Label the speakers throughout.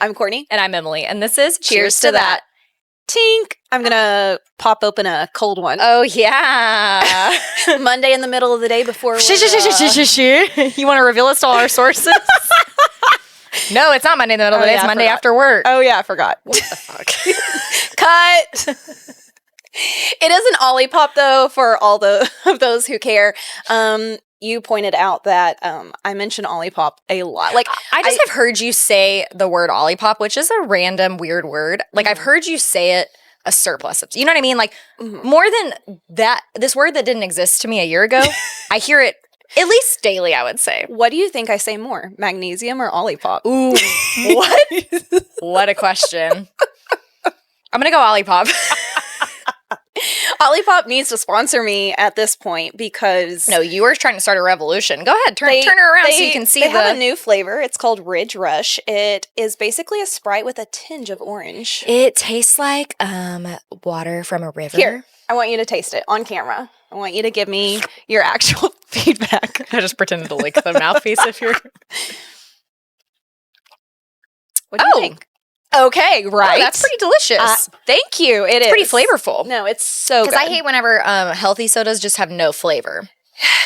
Speaker 1: I'm Courtney.
Speaker 2: And I'm Emily. And this is
Speaker 1: Cheers to that. Tink. I'm going to pop open a cold one.
Speaker 2: Oh, yeah.
Speaker 1: Monday in the middle of the day before we're...
Speaker 2: You want to reveal us to all our sources? No, it's not Monday in the middle of the day. It's Monday after work.
Speaker 1: Oh, yeah, I forgot.
Speaker 2: What the fuck?
Speaker 1: Cut. It is an Olipop, though, for all of those who care. You pointed out that I mention Olipop a lot. Like
Speaker 2: I just have heard you say the word Olipop, which is a random weird word. Like I've heard you say it a surplus of, you know what I mean? Like more than that, this word that didn't exist to me a year ago, I hear it at least daily, I would say.
Speaker 1: What do you think I say more, magnesium or Olipop?
Speaker 2: Ooh, what? What a question. I'm going to go Olipop.
Speaker 1: Olipop needs to sponsor me at this point because...
Speaker 2: No, you were trying to start a revolution. Go ahead, turn her around so you can see
Speaker 1: They have a new flavor. It's called Ridge Rush. It is basically a Sprite with a tinge of orange.
Speaker 2: It tastes like water from a river.
Speaker 1: Here, I want you to taste it on camera. I want you to give me your actual feedback.
Speaker 2: I just pretended to lick the mouthpiece if you're...
Speaker 1: What do you think? Okay, right.
Speaker 2: Oh, that's pretty delicious.
Speaker 1: Thank you. It's
Speaker 2: pretty flavorful.
Speaker 1: No, it's so good.
Speaker 2: Because I hate whenever healthy sodas just have no flavor.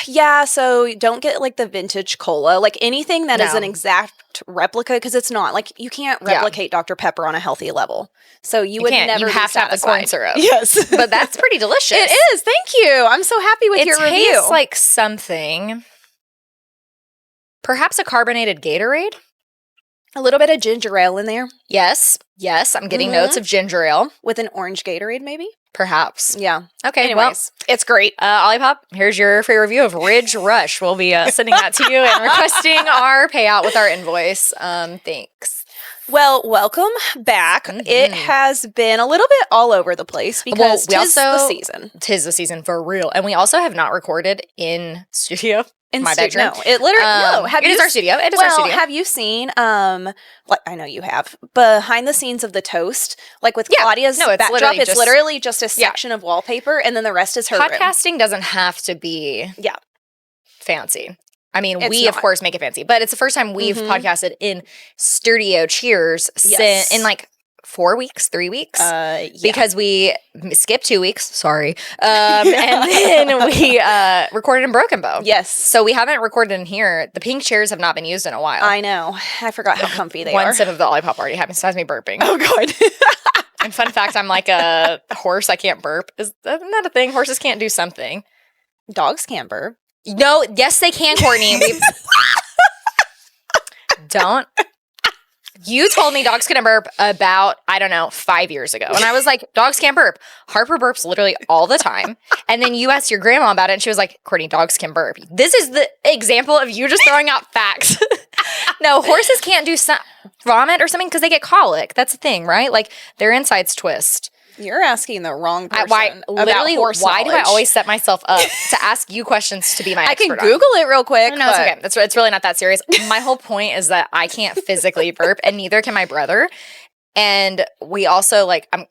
Speaker 1: Yeah, so don't get like the vintage cola, like anything that is an exact replica, because it's not. Like you can't replicate Dr. Pepper on a healthy level. So you would never
Speaker 2: You have
Speaker 1: be
Speaker 2: to have the corn syrup.
Speaker 1: Yes.
Speaker 2: But that's pretty delicious.
Speaker 1: It is. Thank you. I'm so happy with your review.
Speaker 2: It tastes like something. Perhaps a carbonated Gatorade?
Speaker 1: A little bit of ginger ale in there.
Speaker 2: Yes. I'm getting notes of ginger ale.
Speaker 1: With an orange Gatorade, maybe?
Speaker 2: Perhaps.
Speaker 1: Yeah.
Speaker 2: Okay,
Speaker 1: anyways,
Speaker 2: well,
Speaker 1: it's great.
Speaker 2: Olipop, here's your free review of Ridge Rush. We'll be sending that to you and requesting our payout with our invoice. Thanks.
Speaker 1: Well, welcome back. It has been a little bit all over the place because tis the season.
Speaker 2: Tis the season for real. And we also have not recorded in studio.
Speaker 1: In
Speaker 2: my bedroom.
Speaker 1: No, it literally no.
Speaker 2: It is our studio. It is our studio.
Speaker 1: Have you seen like I know you have behind the scenes of the toast, like with Claudia's backdrop? It's literally just a section of wallpaper, and then the rest is her room.
Speaker 2: Podcasting doesn't have to be fancy. I mean, we of course make it fancy, but it's the first time we've podcasted in studio. Cheers! In like 4 weeks, 3 weeks, because we skipped 2 weeks. Sorry, and then we recorded in Broken Bow.
Speaker 1: Yes,
Speaker 2: so we haven't recorded in here. The pink chairs have not been used in a while.
Speaker 1: I know. I forgot how comfy they are.
Speaker 2: One sip of the Olipop already happened. Besides me burping.
Speaker 1: Oh god.
Speaker 2: And fun fact, I'm like a horse. I can't burp. Isn't that a thing? Horses can't do something.
Speaker 1: Dogs can't burp.
Speaker 2: No, yes they can, Courtney. Don't. You told me dogs couldn't burp about, 5 years ago. And I was like, dogs can't burp. Harper burps literally all the time. And then you asked your grandma about it, and she was like, Courtney, dogs can burp. This is the example of you just throwing out facts. No, horses can't do vomit or something because they get colic. That's the thing, right? Like, their insides twist.
Speaker 1: You're asking the wrong person
Speaker 2: why
Speaker 1: about horse
Speaker 2: why
Speaker 1: knowledge.
Speaker 2: do I always set myself up to ask you questions to be my expert
Speaker 1: I can Google it real quick.
Speaker 2: No, it's okay. It's really not that serious. My whole point is that I can't physically burp, and neither can my brother. And we also,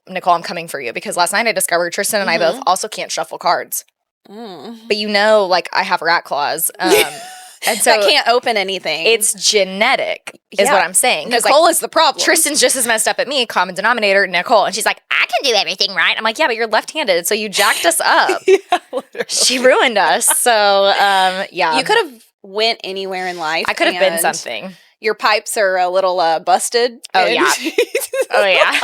Speaker 2: Nicole, I'm coming for you, because last night I discovered Tristan and I both also can't shuffle cards. But I have rat claws. And so
Speaker 1: I can't open anything.
Speaker 2: It's genetic, is what I'm saying.
Speaker 1: Nicole is the problem.
Speaker 2: Tristan's just as messed up at me, common denominator, Nicole. And she's like, I can do everything right. I'm like, yeah, but you're left-handed, so you jacked us up. She ruined us. So, yeah.
Speaker 1: You could have went anywhere in life.
Speaker 2: I could have been something.
Speaker 1: Your pipes are a little busted.
Speaker 2: Oh, yeah. Oh, yeah.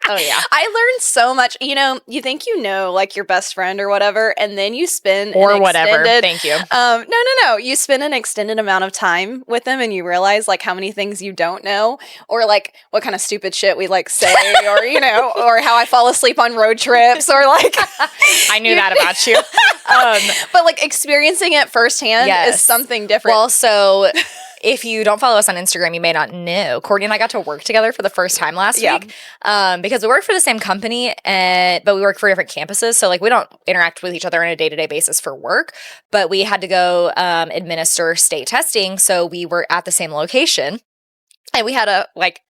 Speaker 2: Oh, yeah.
Speaker 1: I learned so much. You think like your best friend or whatever, and then you spend
Speaker 2: whatever. Thank you.
Speaker 1: No. You spend an extended amount of time with them, and you realize like how many things you don't know, or like what kind of stupid shit we like say, or or how I fall asleep on road trips, or like
Speaker 2: I knew that about you.
Speaker 1: But like experiencing it firsthand is something different.
Speaker 2: Well, so. If you don't follow us on Instagram, you may not know. Courtney and I got to work together for the first time last week because we work for the same company, but we work for different campuses. So we don't interact with each other on a day-to-day basis for work, but we had to go administer state testing. So we were at the same location, and we had a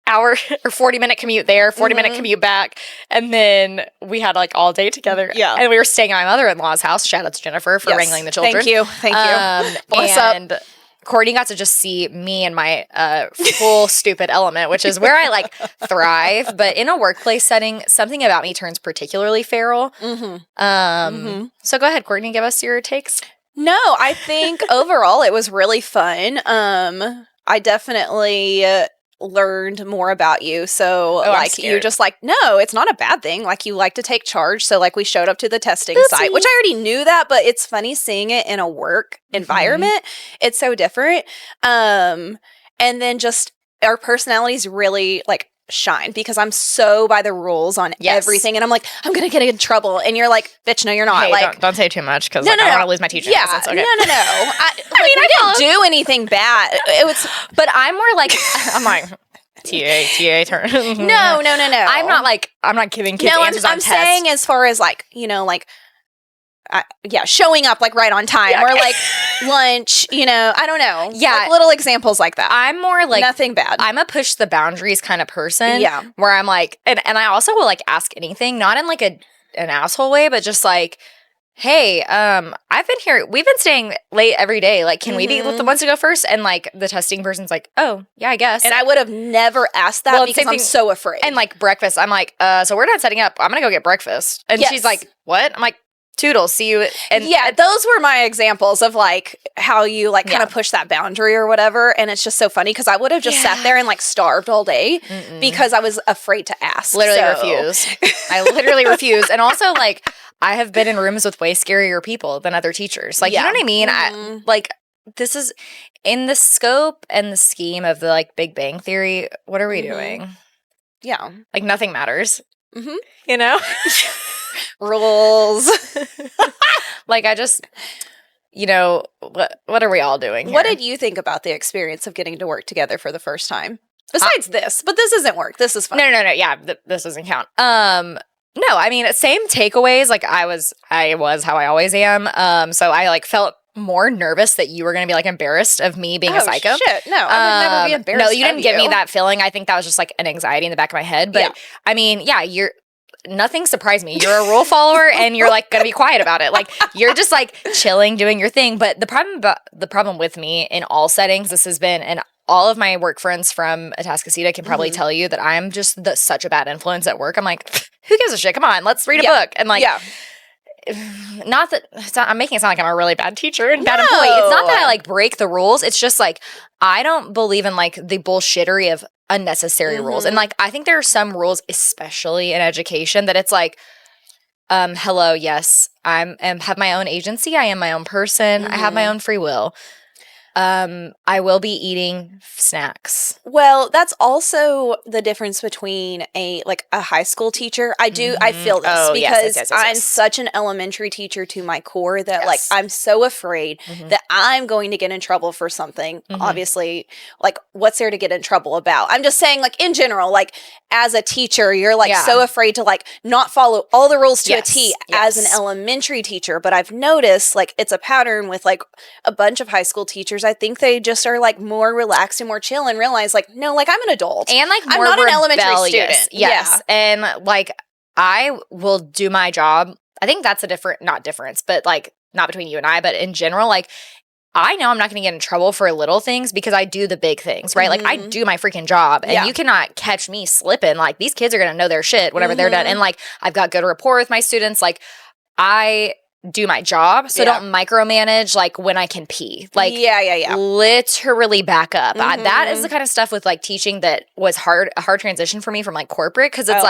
Speaker 2: hour or 40-minute commute there, 40-minute commute back. And then we had all day together. Yeah. And we were staying at my mother-in-law's house. Shout out to Jennifer for wrangling the children.
Speaker 1: Thank you. Bless up.
Speaker 2: Courtney got to just see me and my full stupid element, which is where I like thrive. But in a workplace setting, something about me turns particularly feral. So go ahead, Courtney, give us your takes.
Speaker 1: No, I think overall it was really fun. I definitely learned more about you. So like you just like, no, it's not a bad thing. Like you like to take charge. So like we showed up to the testing site, which I already knew that, but it's funny seeing it in a work environment. It's so different. And then just our personalities really like shine because I'm so by the rules on everything, and I'm like, I'm gonna get in trouble, and you're like, bitch, no, you're not.
Speaker 2: Hey,
Speaker 1: like,
Speaker 2: don't say too much because I don't want to lose my teaching license. Okay.
Speaker 1: No. I mean, I didn't do anything bad. It was,
Speaker 2: but I'm more like, I'm like. TA turn.
Speaker 1: No.
Speaker 2: I'm not giving kids answers on tests.
Speaker 1: I'm saying as far as like, you know, like, showing up like right on time or like lunch, you know, I don't know.
Speaker 2: Yeah.
Speaker 1: Like, little examples like that.
Speaker 2: I'm more like
Speaker 1: nothing bad.
Speaker 2: I'm a push the boundaries kind of person.
Speaker 1: Yeah.
Speaker 2: Where I'm like, and I also will like ask anything, not in like an asshole way, but just like, hey, I've been here, we've been staying late every day. Like, can we be the ones to go first? And like the testing person's like, oh, yeah, I guess.
Speaker 1: And I would have never asked that because I'm so afraid.
Speaker 2: And like breakfast, I'm like, so we're not setting up. I'm going to go get breakfast. And she's like, what? I'm like, toodles, see you. And
Speaker 1: yeah, those were my examples of like how you like kind of push that boundary or whatever. And it's just so funny because I would have just sat there and like starved all day because I was afraid to ask.
Speaker 2: Refuse. I literally refuse. And also like I have been in rooms with way scarier people than other teachers. Like, you know what I mean? I, like this is in the scope and the scheme of the like Big Bang Theory. What are we doing?
Speaker 1: Yeah.
Speaker 2: Like nothing matters. You know?
Speaker 1: Rules.
Speaker 2: Like I just, you know, what are we all doing here?
Speaker 1: What did you think about the experience of getting to work together for the first time? Besides this, but this isn't work. This is fun.
Speaker 2: No. Yeah, this doesn't count. No, I mean, same takeaways. Like I was how I always am. So I like felt more nervous that you were going to be like embarrassed of me being a psycho.
Speaker 1: Shit. No, I would never be embarrassed.
Speaker 2: No, you didn't give me that feeling. I think that was just like an anxiety in the back of my head. But I mean, yeah, nothing surprised me. You're a rule follower and you're like going to be quiet about it. Like you're just like chilling, doing your thing. But the problem with me in all settings, this has been, and all of my work friends from Atascocita can probably tell you that I'm just such a bad influence at work. I'm like, who gives a shit? Come on, let's read a book. And like, not that I'm making it sound like I'm a really bad teacher and bad employee. It's not that I like break the rules. It's just like, I don't believe in like the bullshittery of unnecessary rules. And like, I think there are some rules, especially in education, that it's like, hello, yes, I have my own agency. I am my own person. I have my own free will. I will be eating snacks.
Speaker 1: Well, that's also the difference between a high school teacher. I feel this because
Speaker 2: yes.
Speaker 1: I'm such an elementary teacher to my core that like I'm so afraid that I'm going to get in trouble for something. Obviously, like what's there to get in trouble about? I'm just saying like in general, like as a teacher, you're like so afraid to like not follow all the rules to a T as an elementary teacher. But I've noticed like it's a pattern with like a bunch of high school teachers. I think they just are like more relaxed and more chill and realize like, no, like I'm an adult.
Speaker 2: And like more
Speaker 1: I'm not
Speaker 2: rebellious.
Speaker 1: an elementary student.
Speaker 2: Yes. Yeah. And like I will do my job. I think that's not difference, but like not between you and I, but in general, like I know I'm not going to get in trouble for little things because I do the big things, right? Like I do my freaking job and you cannot catch me slipping. Like these kids are going to know their shit whenever they're done. And like I've got good rapport with my students. Like I do my job, so don't micromanage like when I can pee. Like literally back up. That is the kind of stuff with like teaching that was a hard transition for me from like corporate because it's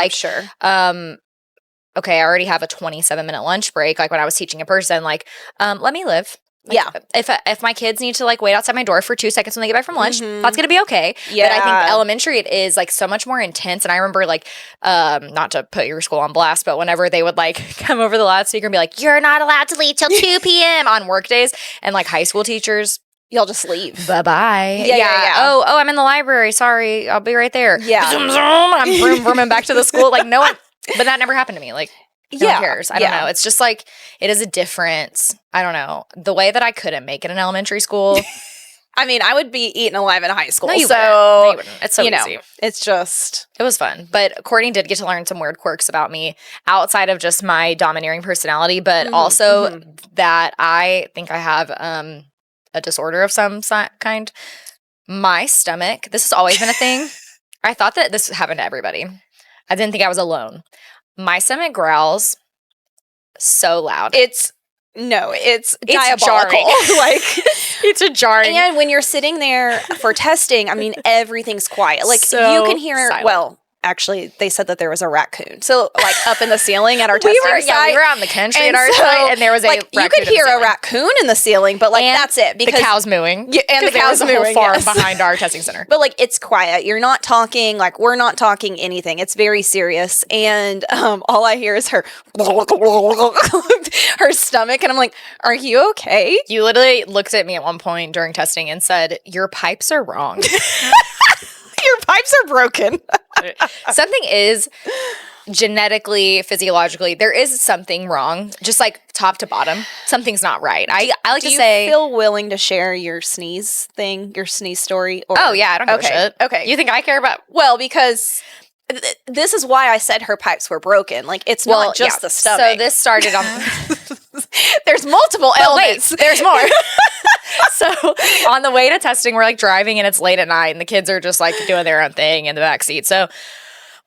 Speaker 2: okay, I already have a 27-minute lunch break. Like when I was teaching a person, like let me live. Like, if my kids need to like wait outside my door for 2 seconds when they get back from lunch, that's gonna be okay. Yeah. But I think elementary it is like so much more intense. And I remember like not to put your school on blast, but whenever they would like come over the loudspeaker and be like, "You're not allowed to leave till 2 p.m. on work days," and like high school teachers,
Speaker 1: y'all just leave.
Speaker 2: Bye-bye. Yeah. Oh, I'm in the library. Sorry, I'll be right there. Yeah. Zoom, zoom. I'm vrooming back to the school. Like no one, but that never happened to me. Like. No one cares. I don't know. It's just like, it is a difference. I don't know. The way that I couldn't make it in elementary school.
Speaker 1: I mean, I would be eaten alive in high school.
Speaker 2: No, you wouldn't. It's so easy.
Speaker 1: It's just.
Speaker 2: It was fun. But Courtney did get to learn some weird quirks about me outside of just my domineering personality, but also that I think I have a disorder of some kind. My stomach, this has always been a thing. I thought that this happened to everybody. I didn't think I was alone. My stomach growls so loud.
Speaker 1: It's diabolical.
Speaker 2: Jarring.
Speaker 1: Like,
Speaker 2: it's a jarring.
Speaker 1: and when you're sitting there for testing, I mean, everything's quiet. Like,
Speaker 2: So
Speaker 1: you can hear,
Speaker 2: silent.
Speaker 1: well, actually, they said that there was a raccoon. So, like, up in the ceiling at our testing site.
Speaker 2: we were out in the country
Speaker 1: And
Speaker 2: at our
Speaker 1: so,
Speaker 2: site, and there was a
Speaker 1: like, you
Speaker 2: raccoon
Speaker 1: could
Speaker 2: in the
Speaker 1: hear a
Speaker 2: ceiling.
Speaker 1: raccoon in the ceiling, but, like,
Speaker 2: And
Speaker 1: that's it.
Speaker 2: The
Speaker 1: Because
Speaker 2: cows mooing.
Speaker 1: Yeah, and the
Speaker 2: 'Cause there
Speaker 1: cows
Speaker 2: was a whole
Speaker 1: mooing,
Speaker 2: farm
Speaker 1: yes.
Speaker 2: behind our testing center.
Speaker 1: But, like, it's quiet. You're not talking. Like, we're not talking anything. It's very serious. And all I hear is her her stomach. And I'm like, are you okay?
Speaker 2: You literally looked at me at one point during testing and said, "Your pipes are wrong."
Speaker 1: Your pipes are broken.
Speaker 2: Something is genetically, physiologically, there is something wrong. Just like top to bottom, something's not right. I like
Speaker 1: Do
Speaker 2: to
Speaker 1: you
Speaker 2: say,
Speaker 1: feel willing to share your sneeze thing, your sneeze story? Or,
Speaker 2: "Oh yeah, I don't give a
Speaker 1: okay,
Speaker 2: shit."
Speaker 1: okay.
Speaker 2: You think I care about?
Speaker 1: Well, because this is why I said her pipes were broken. Like, it's not just the stomach.
Speaker 2: So this started on.
Speaker 1: There's multiple
Speaker 2: Oh, wait,
Speaker 1: elements.
Speaker 2: there's more. So on the way to testing, we're like driving and it's late at night and the kids are just like doing their own thing in the back seat. So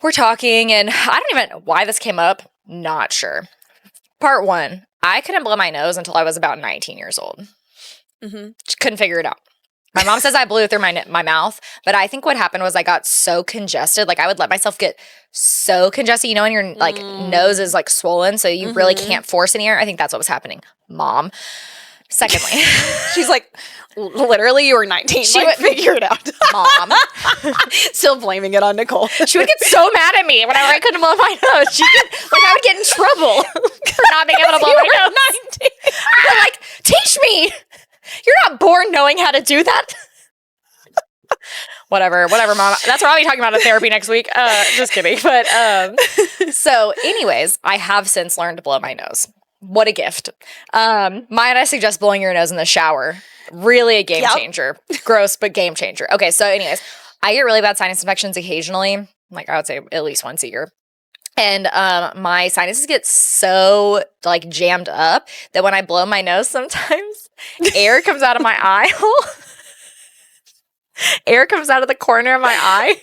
Speaker 2: we're talking and I don't even know why this came up. Not sure. Part one, I couldn't blow my nose until I was about 19 years old. Just couldn't figure it out. My mom says I blew through my mouth, but I think what happened was I got so congested. Like I would let myself get so congested, you know, when your like nose is like swollen, so you really can't force any air. I think that's what was happening. Mom. Secondly,
Speaker 1: She's like, literally, you were 19.
Speaker 2: She
Speaker 1: Like,
Speaker 2: would-
Speaker 1: figure it out.
Speaker 2: Mom.
Speaker 1: Still blaming it on Nicole.
Speaker 2: She would get so mad at me whenever I couldn't blow my nose. I would get in trouble for not being able to blow my nose. But like, teach me. You're not born knowing how to do that. Whatever, Mom. That's what I'll be talking about in therapy next week. Just kidding. But so, anyways, I have since learned to blow my nose. What a gift. Maya and I suggest blowing your nose in the shower. Really a game changer. Gross, but game changer. Okay, so anyways, I get really bad sinus infections occasionally. Like I would say at least once a year. And my sinuses get so like jammed up that when I blow my nose sometimes, air comes out of my eye hole. Air comes out of the corner of my eye.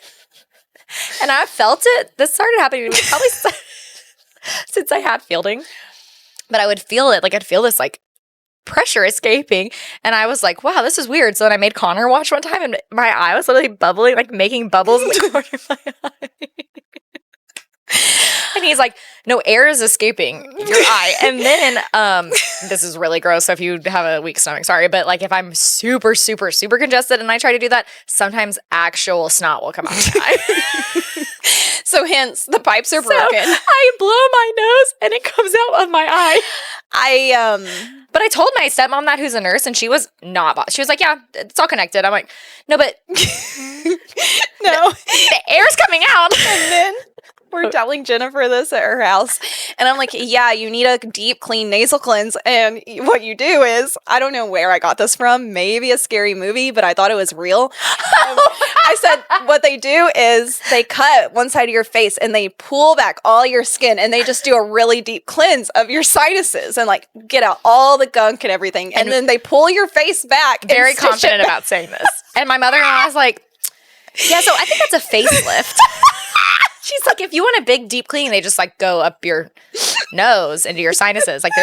Speaker 2: And I felt it. This started happening to me probably since I had fielding. But I would feel it. Like I'd feel this like pressure escaping. And I was like, wow, this is weird. So then I made Connor watch one time and my eye was literally bubbling, like making bubbles in the corner of my eye. And he's like, no, air is escaping your eye. And then, this is really gross. So if you have a weak stomach, sorry. But like if I'm super, super, super congested and I try to do that, sometimes actual snot will come out of my eye.
Speaker 1: So hence, the pipes are broken.
Speaker 2: I blow my nose and it comes out of my eye. But I told my stepmom that, who's a nurse, and she was not. She was like, "Yeah, it's all connected." I'm like, "No, but
Speaker 1: no.
Speaker 2: the air's coming out."
Speaker 1: And then we're telling Jennifer this at her house. And I'm like, yeah, you need a deep, clean nasal cleanse. And what you do is, I don't know where I got this from, maybe a scary movie, but I thought it was real. I said, what they do is they cut one side of your face and they pull back all your skin and they just do a really deep cleanse of your sinuses and like get out all the gunk and everything. And then they pull your face back.
Speaker 2: Very
Speaker 1: and stitch
Speaker 2: confident
Speaker 1: it
Speaker 2: about saying this. And my mother-in-law was like, yeah, so I think that's a facelift. She's like, if you want a big deep clean, they just like go up your nose into your sinuses. Like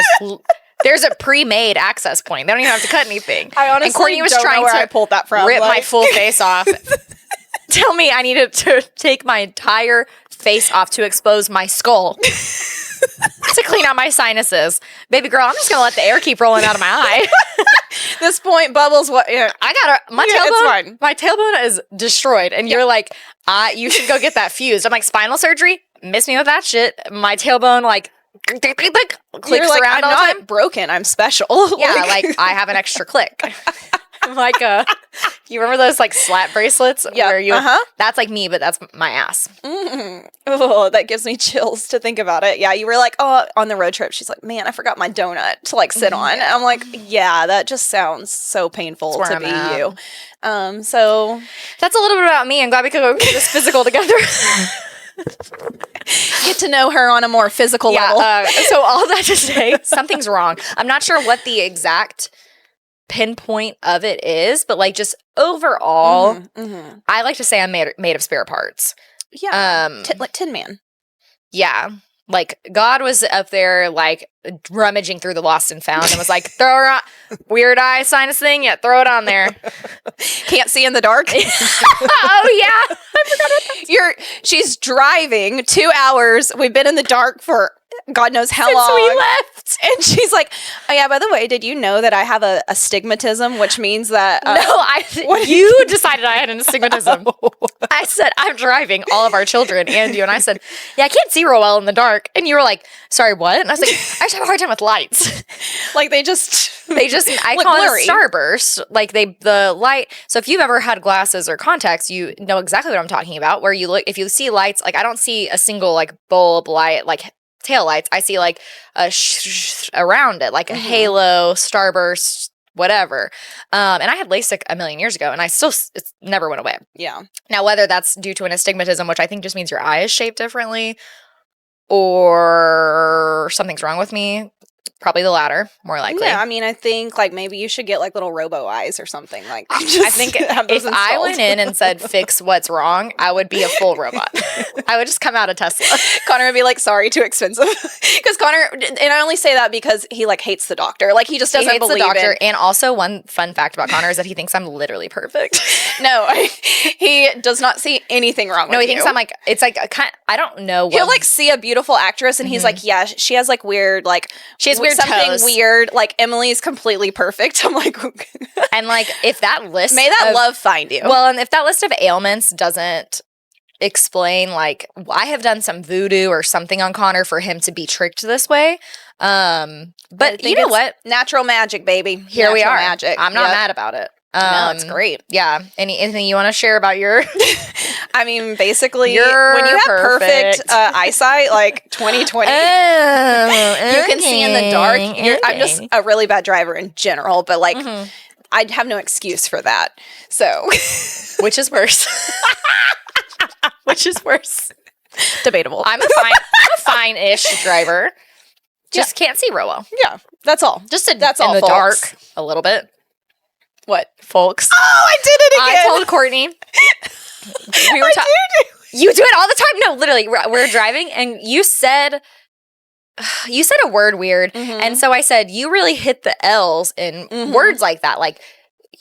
Speaker 2: there's a pre-made access point. They don't even have to cut anything.
Speaker 1: I honestly
Speaker 2: and Courtney was
Speaker 1: don't
Speaker 2: trying
Speaker 1: know where
Speaker 2: to
Speaker 1: I pulled that from.
Speaker 2: rip my
Speaker 1: Like-
Speaker 2: full face off. Tell me I needed to take my entire face off to expose my skull to clean out my sinuses. Baby girl, I'm just going to let the air keep rolling out of my eye.
Speaker 1: This point, Bubbles, what? Yeah.
Speaker 2: I got my
Speaker 1: Yeah, it's
Speaker 2: tailbone.
Speaker 1: fine.
Speaker 2: My tailbone is destroyed, and you're like, you should go get that fused. I'm like, spinal surgery? Miss me with that shit. My tailbone like clicks
Speaker 1: You're like,
Speaker 2: around
Speaker 1: I'm
Speaker 2: all the time.
Speaker 1: not broken. I'm special.
Speaker 2: Yeah, like I have an extra click. I'm like you remember those like slap bracelets?
Speaker 1: Yeah,
Speaker 2: where you
Speaker 1: uh-huh.
Speaker 2: That's like me, but that's my ass.
Speaker 1: Oh, that gives me chills to think about it. Yeah, you were like, oh, on the road trip, she's like, man, I forgot my donut to like sit on. And I'm like, yeah, that just sounds so painful
Speaker 2: That's
Speaker 1: to
Speaker 2: where I'm
Speaker 1: be you. So
Speaker 2: That's a little bit about me. I'm glad we could go get this physical together.
Speaker 1: get to know her on a more physical level.
Speaker 2: So all that to say, something's wrong. I'm not sure what the exact pinpoint of it is, but like just overall, I like to say I'm made of spare parts.
Speaker 1: Yeah. Like Tin Man.
Speaker 2: Yeah. Like God was up there like rummaging through the lost and found and was like, throw her on, weird eye sinus thing, yeah, throw it on there.
Speaker 1: Can't see in the dark.
Speaker 2: Oh yeah. I forgot about that.
Speaker 1: She's driving 2 hours. We've been in the dark for God knows how long.
Speaker 2: Since we left.
Speaker 1: And she's like, oh yeah, by the way, did you know that I have a astigmatism, which means that...
Speaker 2: you decided I had an astigmatism. I said, I'm driving all of our children and you. And I said, yeah, I can't see real well in the dark. And you were like, sorry, what? And I was like, I just have a hard time with lights.
Speaker 1: Like they just,
Speaker 2: I
Speaker 1: look
Speaker 2: call
Speaker 1: blurry.
Speaker 2: it a starburst. Like the light. So if you've ever had glasses or contacts, you know exactly what I'm talking about. Where you look, if you see lights, like I don't see a single like bulb light, like tail lights. I see like a around it, like a halo, starburst, whatever. And I had LASIK a million years ago, and it never went away.
Speaker 1: Yeah.
Speaker 2: Now, whether that's due to an astigmatism, which I think just means your eye is shaped differently, or something's wrong with me, probably the latter, more likely.
Speaker 1: Yeah, I mean, I think like maybe you should get like little robo eyes or something. Like,
Speaker 2: I think if I went in and said fix what's wrong, I would be a full robot. I would just come out of Tesla.
Speaker 1: Connor would be like, sorry, too expensive. Because Connor, and I only say that because he like hates the doctor. Like he just doesn't believe
Speaker 2: the doctor.
Speaker 1: it.
Speaker 2: And also one fun fact about Connor is that he thinks I'm literally perfect.
Speaker 1: No, he does not see anything wrong with you.
Speaker 2: No, he thinks I'm like, it's like, I don't know.
Speaker 1: He'll like see a beautiful actress and he's like, yeah, she has like weird, like,
Speaker 2: she has weird
Speaker 1: something
Speaker 2: toes.
Speaker 1: Weird. Like Emily's completely perfect. I'm like,
Speaker 2: and like if that list,
Speaker 1: may that love find you.
Speaker 2: Well, and if that list of ailments doesn't explain, like I have done some voodoo or something on Connor for him to be tricked this way. But you know what?
Speaker 1: Natural magic, baby.
Speaker 2: Here we are.
Speaker 1: Magic.
Speaker 2: I'm not mad about it.
Speaker 1: No, it's great.
Speaker 2: Yeah. Anything you want to share about your?
Speaker 1: I mean, basically, when you have perfect eyesight, like 20/20, you can see in the dark. I'm just a really bad driver in general, but like, I'd have no excuse for that. So,
Speaker 2: which is worse? Which is worse?
Speaker 1: Debatable.
Speaker 2: I'm a fine-ish driver. Just can't see real well.
Speaker 1: Yeah, that's all.
Speaker 2: That's all. In the dark, a little bit.
Speaker 1: What,
Speaker 2: folks?
Speaker 1: Oh, I did it again.
Speaker 2: I told Courtney. We were you do it all the time. No, literally, we're driving, and you said a word weird, and so I said you really hit the L's in words like that, like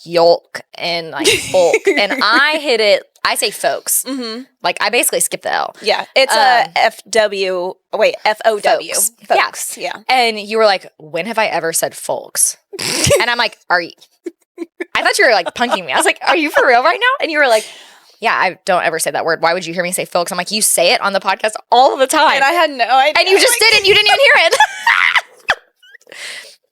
Speaker 2: yolk and like folk, and I hit it. I say folks. Like I basically skip the L.
Speaker 1: Yeah, it's a FW. Wait, FOW.
Speaker 2: Folks. Yeah. And you were like, when have I ever said folks? And I'm like, are you? I thought you were like punking me. I was like, are you for real right now? And you were like, yeah, I don't ever say that word. Why would you hear me say folks? I'm like, you say it on the podcast all the time.
Speaker 1: And I had no idea.
Speaker 2: And you just didn't. You didn't even hear it.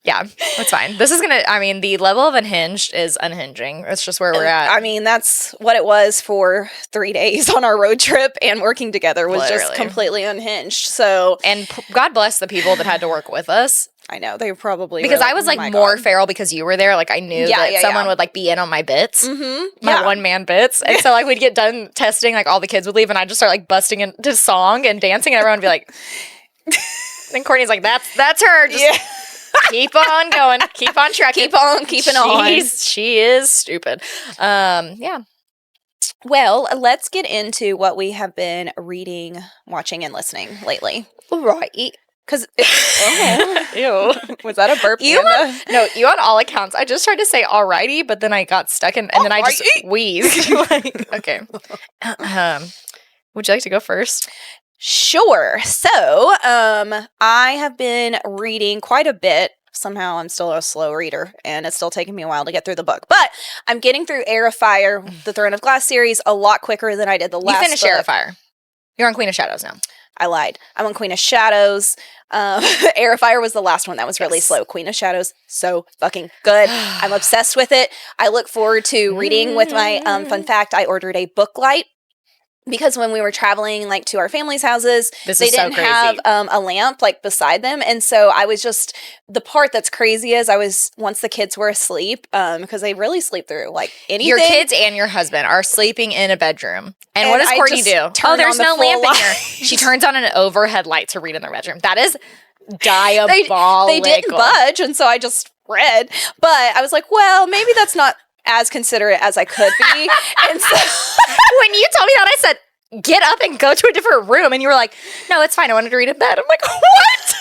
Speaker 2: Yeah, that's fine. This is the level of unhinged is unhinging. It's just where we're at.
Speaker 1: I mean, that's what it was for 3 days on our road trip, and working together was just completely unhinged. So,
Speaker 2: and God bless the people that had to work with us.
Speaker 1: I know, they probably
Speaker 2: because I was like more feral because you were there. Like I knew that someone would like be in on my bits, my one man bits, and so like we'd get done testing, like all the kids would leave, and I'd just start like busting into song and dancing, and everyone would be like, and Courtney's like, that's her. Just keep on going, keep on trucking,
Speaker 1: keep on keeping on.
Speaker 2: She is stupid. Yeah.
Speaker 1: Well, let's get into what we have been reading, watching, and listening lately.
Speaker 2: Right.
Speaker 1: Because
Speaker 2: ew,
Speaker 1: was that a burp?
Speaker 2: You on all accounts. I just tried to say alrighty, but then I got stuck and then I just wheezed. Like, okay. Would you like to go first?
Speaker 1: Sure. So, I have been reading quite a bit. Somehow I'm still a slow reader, and it's still taking me a while to get through the book. But I'm getting through Heir of Fire, the Throne of Glass series, a lot quicker than I did the last book.
Speaker 2: You finished Heir of Fire. You're on Queen of Shadows now.
Speaker 1: I lied. I'm on Queen of Shadows. Heir of Fire was the last one that was really slow. Queen of Shadows, so fucking good. I'm obsessed with it. I look forward to reading with my fun fact. I ordered a book light because when we were traveling like to our family's houses, they didn't have a lamp like beside them. And so I was just, the part that's crazy is once the kids were asleep, because they really sleep through like anything.
Speaker 2: Your kids and your husband are sleeping in a bedroom. And what does Courtney do? Oh, there's no lamp in here. She turns on an overhead light to read in their bedroom. That is diabolical.
Speaker 1: They didn't budge. And so I just read. But I was like, well, maybe that's not as considerate as I could be. And so
Speaker 2: when you told me that, I said, get up and go to a different room. And you were like, no, it's fine. I wanted to read in bed. I'm like, what?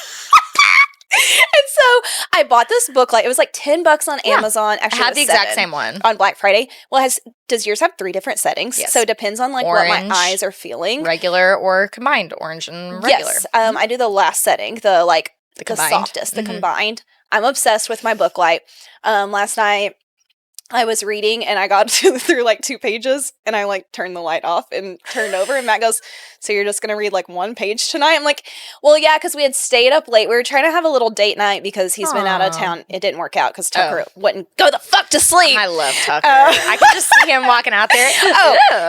Speaker 1: And so I bought this book, like it was like $10 on Amazon. Actually,
Speaker 2: I have the exact same one
Speaker 1: on Black Friday. Well, does yours have 3 different settings?
Speaker 2: Yes.
Speaker 1: So it depends on like
Speaker 2: orange,
Speaker 1: what my eyes are feeling.
Speaker 2: Regular or combined, orange and regular.
Speaker 1: Yes. I do the last setting, the
Speaker 2: combined.
Speaker 1: softest, the combined. I'm obsessed with my book light. Last night I was reading and I got through like 2 pages and I like turned the light off and turned over and Matt goes, so you're just going to read like 1 page tonight? I'm like, well, yeah, because we had stayed up late. We were trying to have a little date night because he's been out of town. It didn't work out because Tucker wouldn't go the fuck to sleep.
Speaker 2: I love Tucker. I could just see him walking out there.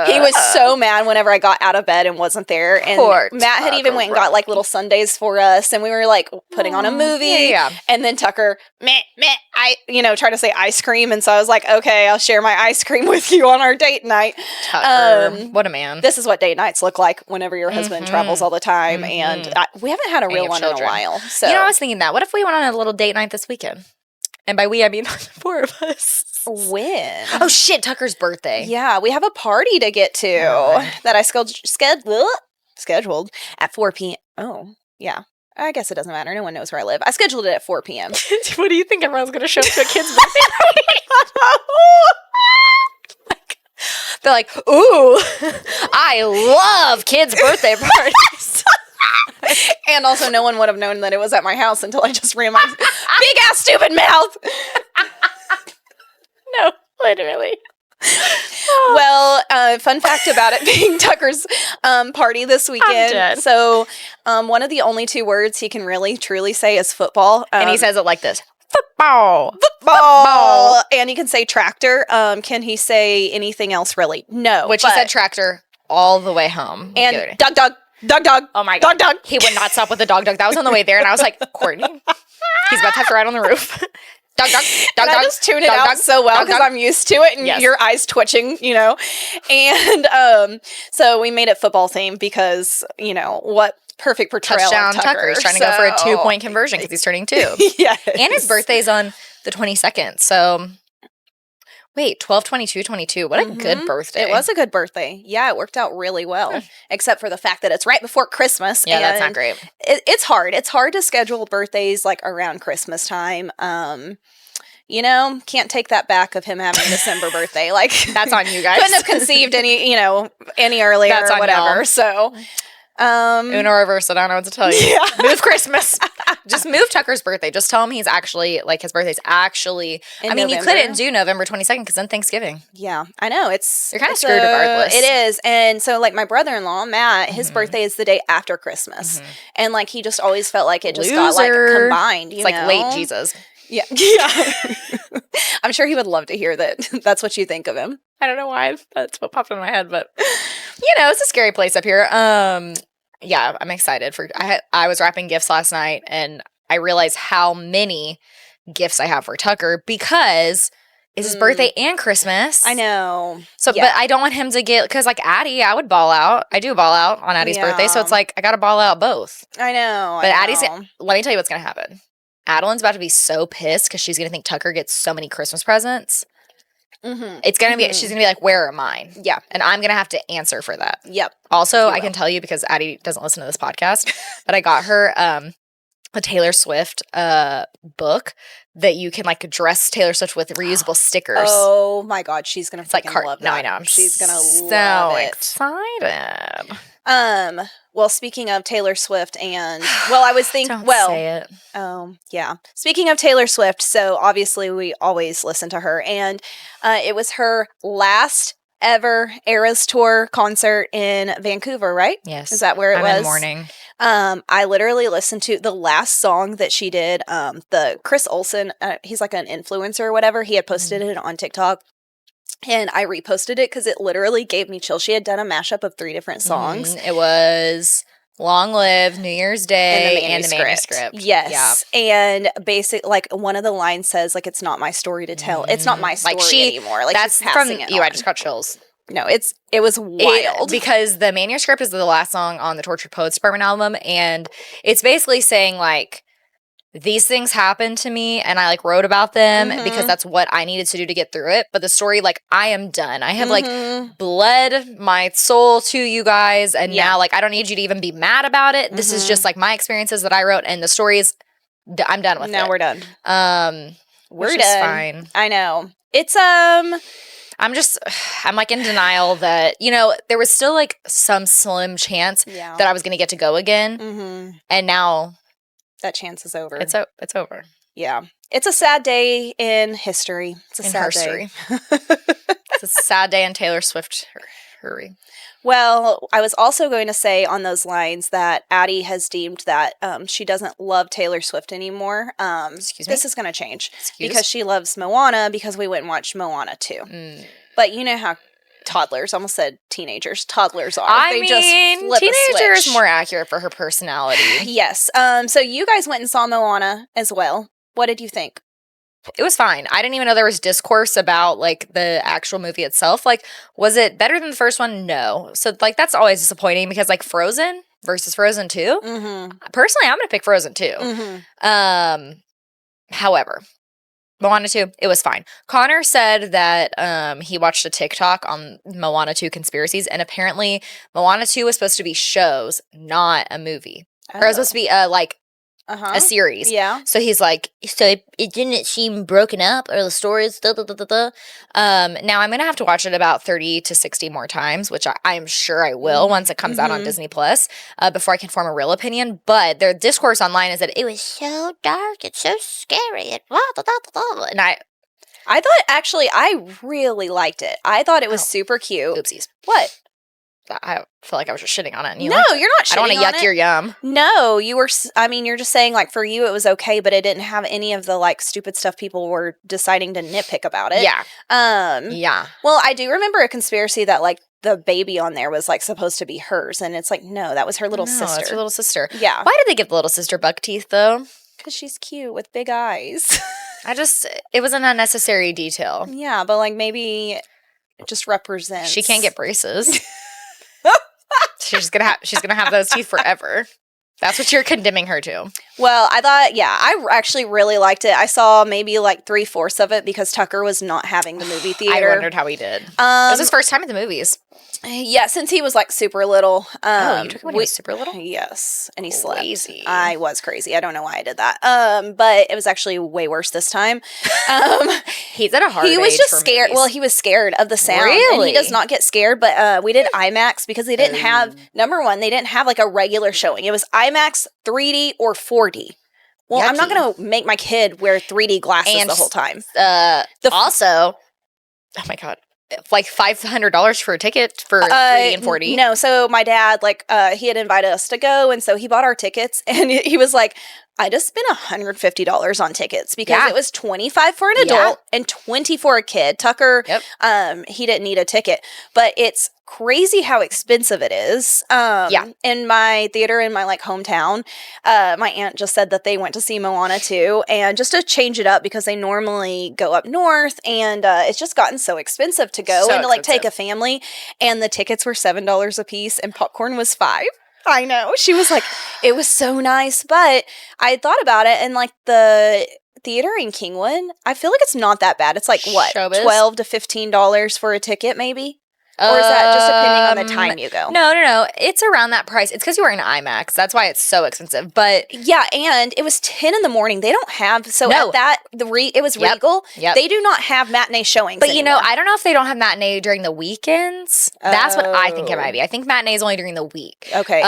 Speaker 1: He was so mad whenever I got out of bed and wasn't there. And
Speaker 2: Poor
Speaker 1: Matt had even went and got like little sundaes for us and we were like putting on a movie.
Speaker 2: Yeah.
Speaker 1: And then Tucker, trying to say ice cream. And so I was like, okay, I'll share my ice cream with you on our date night.
Speaker 2: Tucker, what a man.
Speaker 1: This is what date nights look like whenever your husband travels all the time. And we haven't had a real one in a while. So
Speaker 2: I was thinking that. What if we went on a little date night this weekend? And by we, I mean 4 of us.
Speaker 1: When?
Speaker 2: Oh, shit, Tucker's birthday.
Speaker 1: Yeah, we have a party to get to that I scheduled at 4 p.m. Oh, yeah. I guess it doesn't matter. No one knows where I live. I scheduled it at 4 p.m.
Speaker 2: What do you think? Everyone's going to show up to a kid's birthday party? They're like, ooh, I love kids' birthday parties.
Speaker 1: And also, no one would have known that it was at my house until I just ran my big-ass stupid mouth.
Speaker 2: No, literally.
Speaker 1: Well, fun fact about it being Tucker's party this weekend.
Speaker 2: I'm dead.
Speaker 1: So, one of the only 2 words he can really, truly say is football.
Speaker 2: And he says it like this. Football.
Speaker 1: And he can say tractor. Can he say anything else really? No.
Speaker 2: Which he said tractor all the way home.
Speaker 1: And dog.
Speaker 2: Oh my God.
Speaker 1: Dog.
Speaker 2: He would not stop with the dog. That was on the way there. And I was like, Courtney, he's about to have to ride on the roof. Dog.
Speaker 1: I just tune it out so well because I'm used to it and your eyes twitching, And so we made it football themed because, what perfect portrayal
Speaker 2: touchdown
Speaker 1: of Tucker.
Speaker 2: He's trying to go for a 2-point conversion because he's turning 2.
Speaker 1: Yes.
Speaker 2: And his birthday's on the 22nd. So wait, 12/22/22. What a good birthday.
Speaker 1: It was a good birthday. Yeah, it worked out really well. Except for the fact that it's right before Christmas.
Speaker 2: Yeah, that's not great.
Speaker 1: It's hard. It's hard to schedule birthdays like around Christmas time. Can't take that back of him having a December birthday. Like
Speaker 2: that's on you guys.
Speaker 1: Couldn't have conceived any earlier
Speaker 2: that's
Speaker 1: or
Speaker 2: on
Speaker 1: whatever.
Speaker 2: Y'all.
Speaker 1: So
Speaker 2: Uno reverse, I don't know what to tell you.
Speaker 1: Yeah.
Speaker 2: Move Christmas. Just move Tucker's birthday. Just tell him he's actually, like, his birthday's actually,
Speaker 1: November.
Speaker 2: You couldn't do November 22nd because then Thanksgiving.
Speaker 1: Yeah, I know.
Speaker 2: You're kind of screwed regardless.
Speaker 1: It is. And so, like, my brother-in-law, Matt, his birthday is the day after Christmas. And, like, he just always felt like it just got, like, combined,
Speaker 2: It's like late Jesus.
Speaker 1: Yeah. I'm sure he would love to hear that. That's what you think of him.
Speaker 2: I don't know why. That's what popped into my head, but, it's a scary place up here. Yeah, I'm excited for. I was wrapping gifts last night, and I realized how many gifts I have for Tucker because it's his birthday and Christmas.
Speaker 1: I know.
Speaker 2: So, but I don't want him to get because like Addie, I would ball out. I do ball out on Addie's birthday, so it's like I got to ball out both.
Speaker 1: I know.
Speaker 2: But Addie's. Let me tell you what's gonna happen. Adeline's about to be so pissed because she's gonna think Tucker gets so many Christmas presents. It's gonna be. She's gonna be like, "Where are mine?"
Speaker 1: Yeah,
Speaker 2: and I'm gonna have to answer for that.
Speaker 1: Yep.
Speaker 2: Also, I can tell you because Addie doesn't listen to this podcast, but I got her a Taylor Swift book that you can like dress Taylor Swift with reusable stickers.
Speaker 1: Oh my God, she's gonna love that.
Speaker 2: No, I know.
Speaker 1: She's gonna
Speaker 2: love it.
Speaker 1: Excited. Well, speaking of Taylor Swift and I was thinking
Speaker 2: say it.
Speaker 1: Yeah. Speaking of Taylor Swift, so obviously we always listen to her and it was her last ever Eras Tour concert in Vancouver, right?
Speaker 2: Yes.
Speaker 1: Is that where it was?
Speaker 2: In the morning.
Speaker 1: I literally listened to the last song that she did, the Chris Olsen, he's like an influencer or whatever. He had posted it on TikTok. And I reposted it because it literally gave me chills. She had done a mashup of 3 different songs.
Speaker 2: It was Long Live, New Year's Day, and the manuscript.
Speaker 1: Yes. Yeah. And like one of the lines says, like, it's not my story to tell. It's not my story anymore. Like,
Speaker 2: that's
Speaker 1: she's passing
Speaker 2: from
Speaker 1: it
Speaker 2: you.
Speaker 1: on.
Speaker 2: I just got chills.
Speaker 1: No, it was wild.
Speaker 2: Because the manuscript is the last song on the Tortured Poets Department album. And it's basically saying, like, these things happened to me and I like wrote about them because that's what I needed to do to get through it. But the story, like, I am done. I have like bled my soul to you guys. And now like, I don't need you to even be mad about it. This is just like my experiences that I wrote, and the story is, I'm done with it.
Speaker 1: Now we're done.
Speaker 2: We're done. Fine.
Speaker 1: I know. It's,
Speaker 2: I'm like in denial that, you know, there was still like some slim chance that I was going to get to go again. And now
Speaker 1: that chance is over.
Speaker 2: It's over.
Speaker 1: Yeah. It's a sad day in history. It's a sad day.
Speaker 2: It's a sad day in Taylor Swift hurry.
Speaker 1: Well, I was also going to say on those lines that Addie has deemed that she doesn't love Taylor Swift anymore.
Speaker 2: Excuse me?
Speaker 1: This is going to change because she loves Moana because we went and watched Moana too. But you know how toddlers, almost said teenagers, toddlers are.
Speaker 2: I mean, teenager is more accurate for her personality.
Speaker 1: Yes. So you guys went and saw Moana as well. What did you think?
Speaker 2: It was fine. I didn't even know there was discourse about like the actual movie itself. Like, was it better than the first one? No. So like that's always disappointing because like Frozen versus Frozen 2. Personally, I'm gonna pick Frozen 2. However, Moana 2, it was fine. Connor said that he watched a TikTok on Moana 2 conspiracies, and apparently Moana 2 was supposed to be shows, not a movie. Or it was supposed to be a series.
Speaker 1: Yeah.
Speaker 2: So he's like, so it didn't seem broken up, or the stories, Now I'm going to have to watch it about 30 to 60 more times, which I am sure I will once it comes out on Disney Plus, before I can form a real opinion. But their discourse online is that it was so dark, it's so scary, and and I
Speaker 1: thought, actually, I really liked it. I thought it was super cute.
Speaker 2: Oopsies.
Speaker 1: What?
Speaker 2: I feel like I was just shitting on it. And
Speaker 1: no, you're not shitting on it.
Speaker 2: I don't want to yuck your yum.
Speaker 1: No, you were, I mean, you're just saying, like, for you it was okay, but it didn't have any of the, like, stupid stuff people were deciding to nitpick about it.
Speaker 2: Yeah.
Speaker 1: Yeah. Well, I do remember a conspiracy that, like, the baby on there was, like, supposed to be hers, and it's like, no, that was her little sister.
Speaker 2: That's her little sister.
Speaker 1: Yeah.
Speaker 2: Why did they give the little sister buck teeth, though?
Speaker 1: Because she's cute with big eyes.
Speaker 2: It was an unnecessary detail.
Speaker 1: Yeah, but, like, maybe it just represents.
Speaker 2: She can't get braces. She's gonna have those teeth forever. That's what you're condemning her to.
Speaker 1: Well, I thought, I actually really liked it. I saw maybe like 3/4 of it because Tucker was not having the movie theater.
Speaker 2: I wondered how he did. It was his first time at the movies.
Speaker 1: Yeah, since he was like super little.
Speaker 2: You took him when he was super little?
Speaker 1: Yes, and he slept.
Speaker 2: Crazy.
Speaker 1: I was crazy. I don't know why I did that. But it was actually way worse this time.
Speaker 2: He's at a hard age.
Speaker 1: He was just scared.
Speaker 2: Movies.
Speaker 1: Well, he was scared of the sound.
Speaker 2: Really?
Speaker 1: And he does not get scared. But we did IMAX because they didn't have, number one, they didn't have like a regular showing. It was IMAX, 3D, or 4D. Well, I'm not going to make my kid wear 3D glasses the whole time.
Speaker 2: Also, oh my God. Like $500 for a ticket for 3D and 4D?
Speaker 1: No, so my dad, like, he had invited us to go, and so he bought our tickets, and he was like, I just spent $150 on tickets because it was $25 for an adult and $20 for a kid. Tucker, he didn't need a ticket, but it's crazy how expensive it is. In my theater in my like hometown, my aunt just said that they went to see Moana 2, and just to change it up because they normally go up north, and it's just gotten so expensive to go and to like take a family, and the tickets were $7 a piece and popcorn was $5. I know. She was like, it was so nice, but I thought about it, and like the theater in Kingwood, I feel like it's not that bad. It's like what,
Speaker 2: Showbiz?
Speaker 1: $12 to $15 for a ticket, maybe. Or is that just depending on the time you go?
Speaker 2: No. It's around that price. It's because you were in IMAX. That's why it's so expensive. But
Speaker 1: yeah, and it was 10 in the morning. They don't have at that it was Regal.
Speaker 2: Yep.
Speaker 1: They do not have matinee showings.
Speaker 2: But anymore. I don't know if they don't have matinee during the weekends. That's what I think it might be. I think matinee is only during the week.
Speaker 1: Okay.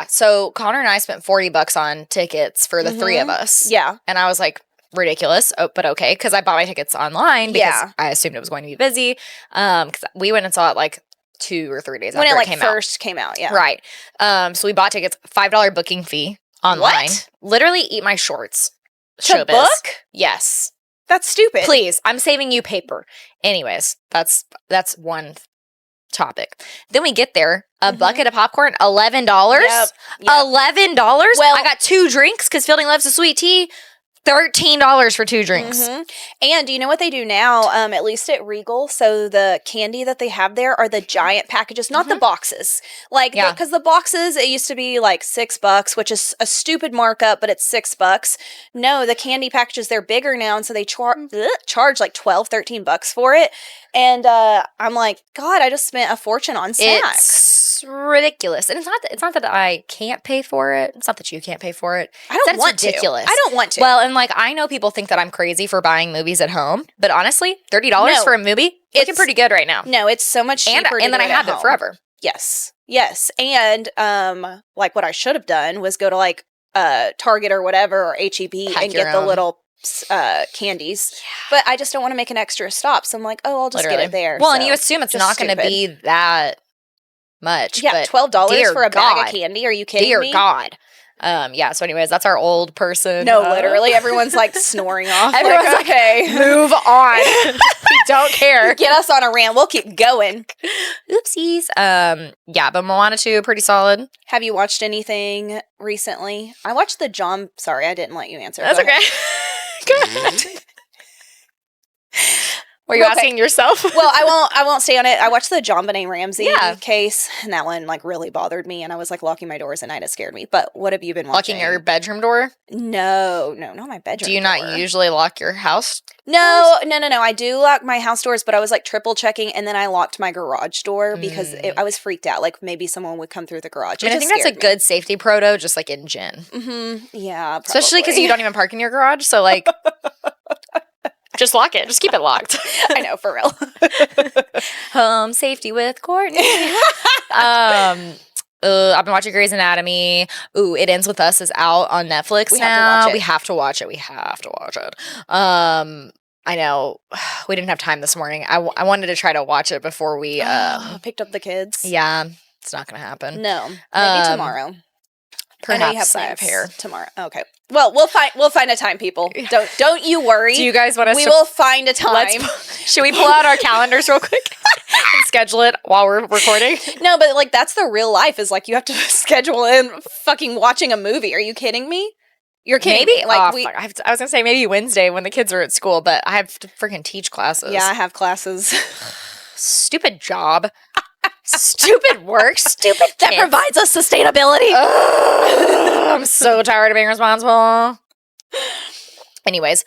Speaker 2: So Connor and I spent $40 on tickets for the three of us.
Speaker 1: Yeah.
Speaker 2: And I was like, ridiculous, but okay, because I bought my tickets online because I assumed it was going to be busy. Because we went and saw it like 2 or 3 days
Speaker 1: when
Speaker 2: after
Speaker 1: it
Speaker 2: came
Speaker 1: first came out. Yeah,
Speaker 2: right. So we bought tickets, $5 booking fee online.
Speaker 1: What?
Speaker 2: Literally, eat my shorts.
Speaker 1: To
Speaker 2: Showbiz.
Speaker 1: book?
Speaker 2: Yes.
Speaker 1: That's stupid.
Speaker 2: Please, I'm saving you paper. Anyways, that's one topic. Then we get there, a bucket of popcorn, $11.
Speaker 1: Yep.
Speaker 2: $11.
Speaker 1: Well,
Speaker 2: I got 2 drinks because Fielding loves a sweet tea. $13 for 2 drinks.
Speaker 1: And do you know what they do now? At least at Regal, so the candy that they have there are the giant packages, not the boxes. Like, because the boxes, it used to be like $6, which is a stupid markup, but it's $6. No, the candy packages, they're bigger now, and so they charge like $12-13 for it. And I'm like, God, I just spent a fortune on snacks.
Speaker 2: It's ridiculous. And it's not that I can't pay for it. It's not that you can't pay for it.
Speaker 1: I don't want
Speaker 2: to. Ridiculous.
Speaker 1: I don't want to.
Speaker 2: Well, and like, I know people think that I'm crazy for buying movies at home, but honestly, $30 for a movie, looking pretty good right now.
Speaker 1: No, it's so much cheaper.
Speaker 2: And then I have it forever.
Speaker 1: Yes. And like what I should have done was go to like Target or whatever, or HEB, and get the little candies. But I just don't want to make an extra stop, so I'm like, oh, I'll just get it there.
Speaker 2: Well, and you assume it's not going to be that much.
Speaker 1: Yeah, $12 for a bag of candy. Are you kidding me?
Speaker 2: Dear God. So anyways, that's our old person.
Speaker 1: No, literally, everyone's like snoring off.
Speaker 2: Everyone's like, okay, move on. We don't care.
Speaker 1: Get us on a rant. We'll keep going.
Speaker 2: Oopsies. But Moana 2, pretty solid.
Speaker 1: Have you watched anything recently? I watched the John. Sorry, I didn't let you answer.
Speaker 2: That's okay. Go ahead. Were you asking yourself?
Speaker 1: Well, I won't stay on it. I watched the John Benet Ramsey case, and that one like really bothered me, and I was like locking my doors at night. It scared me. But what have you been watching?
Speaker 2: Locking your bedroom door?
Speaker 1: No, not my bedroom.
Speaker 2: Do you not usually lock your house?
Speaker 1: No. I do lock my house doors, but I was like triple checking, and then I locked my garage door because I was freaked out. Like maybe someone would come through the garage.
Speaker 2: I think that's a good safety proto, just like in gin.
Speaker 1: Yeah, probably.
Speaker 2: Especially because you don't even park in your garage, so like. Just lock it. Just keep it locked.
Speaker 1: I know, for real.
Speaker 2: Home safety with Courtney. I've been watching Grey's Anatomy. It Ends With Us is out on Netflix now. We have to watch it. I know. We didn't have time this morning. I wanted to try to watch it before we
Speaker 1: picked up the kids.
Speaker 2: Yeah, it's not going to happen.
Speaker 1: No, maybe tomorrow.
Speaker 2: Perhaps
Speaker 1: I know you have
Speaker 2: I have hair
Speaker 1: tomorrow. Okay. Well, we'll find a time, people. Don't you worry.
Speaker 2: Do you guys want us?
Speaker 1: We will find a time.
Speaker 2: Should we pull out our calendars real quick and schedule it while we're recording?
Speaker 1: No, but like that's the real life. Is like you have to schedule in fucking watching a movie. Are you kidding me? You're kidding me. Like
Speaker 2: I was gonna say maybe Wednesday when the kids are at school, but I have to freaking teach classes.
Speaker 1: Yeah, I have classes.
Speaker 2: Stupid job. Stupid work, stupid kids.
Speaker 1: That provides us sustainability.
Speaker 2: I'm so tired of being responsible. Anyways,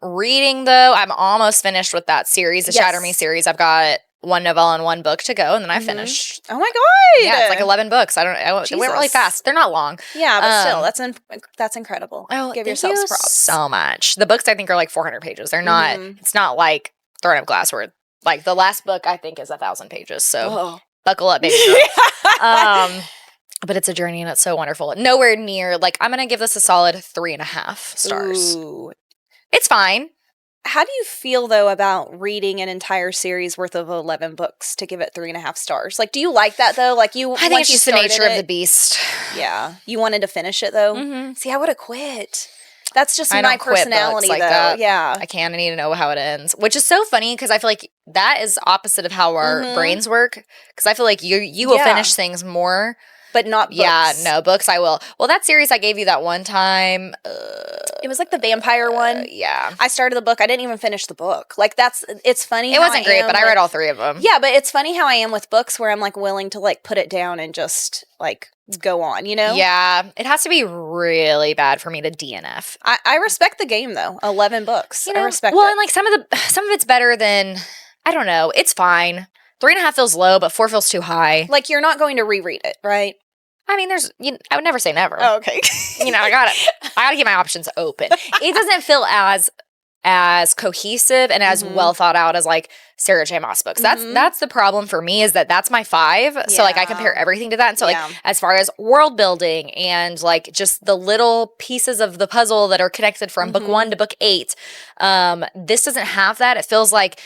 Speaker 2: reading though, I'm almost finished with that series, the Shatter Me series. I've got one novella and one book to go, and then I finished.
Speaker 1: Oh my God!
Speaker 2: Yeah, it's like 11 books. It went really fast. They're not long.
Speaker 1: Yeah, but still, that's incredible.
Speaker 2: Oh,
Speaker 1: give yourselves props
Speaker 2: so much. The books I think are like 400 pages. They're not. It's not like Throne of Glass where. Like, the last book, I think, is 1,000 pages. So, buckle up, baby girl. But it's a journey, and it's so wonderful. Nowhere near, like, I'm going to give this a solid 3.5 stars.
Speaker 1: Ooh.
Speaker 2: It's fine.
Speaker 1: How do you feel, though, about reading an entire series worth of 11 books to give it 3.5 stars? Like, do you like that, though? Like,
Speaker 2: I think it's just the nature of the beast.
Speaker 1: Yeah. You wanted to finish it, though? Mm-hmm. See, I would have quit. That's just my personality,
Speaker 2: like
Speaker 1: though.
Speaker 2: That.
Speaker 1: Yeah.
Speaker 2: I can't. I need to know how it ends. Which is so funny because I feel like that is opposite of how our brains work. Because I feel like you will finish things more.
Speaker 1: But not books.
Speaker 2: Yeah, no, books I will. Well, that series I gave you that one time.
Speaker 1: It was like the vampire one.
Speaker 2: Yeah.
Speaker 1: I started the book. I didn't even finish the book. Like, it's funny.
Speaker 2: It wasn't great, but I read all 3 of them.
Speaker 1: Yeah, but it's funny how I am with books where I'm like willing to like put it down and just like go on, you know?
Speaker 2: Yeah. It has to be really bad for me to DNF.
Speaker 1: I respect the game though. 11 books. I respect it.
Speaker 2: Well, and like some of it's better than, I don't know. It's fine. 3.5 feels low, but 4 feels too high.
Speaker 1: Like you're not going to reread it, right?
Speaker 2: I mean, I would never say never.
Speaker 1: Oh, okay.
Speaker 2: I gotta keep my options open. It doesn't feel as cohesive and as well thought out as like Sarah J. Maas books. That's the problem for me is that's my 5. Yeah. So like I compare everything to that. And so like as far as world building and like just the little pieces of the puzzle that are connected from book 1 to book 8, this doesn't have that. It feels like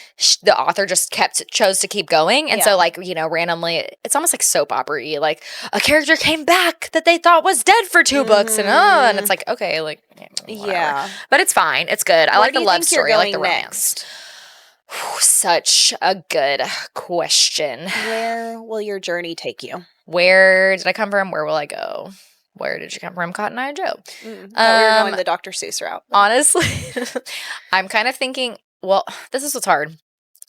Speaker 2: the author just chose to keep going. And so like, randomly, it's almost like soap opera-y. Like a character came back that they thought was dead for 2 books and it's like, okay, like, whatever. Yeah. But it's fine. It's good. I like the love story. I like the romance. Such a good question.
Speaker 1: Where will your journey take you?
Speaker 2: Where did I come from? Where will I go? Where did you come from, Cotton Eye Joe?
Speaker 1: Thought we were going the Dr. Seuss route.
Speaker 2: Honestly, I'm kind of thinking, well, this is what's hard.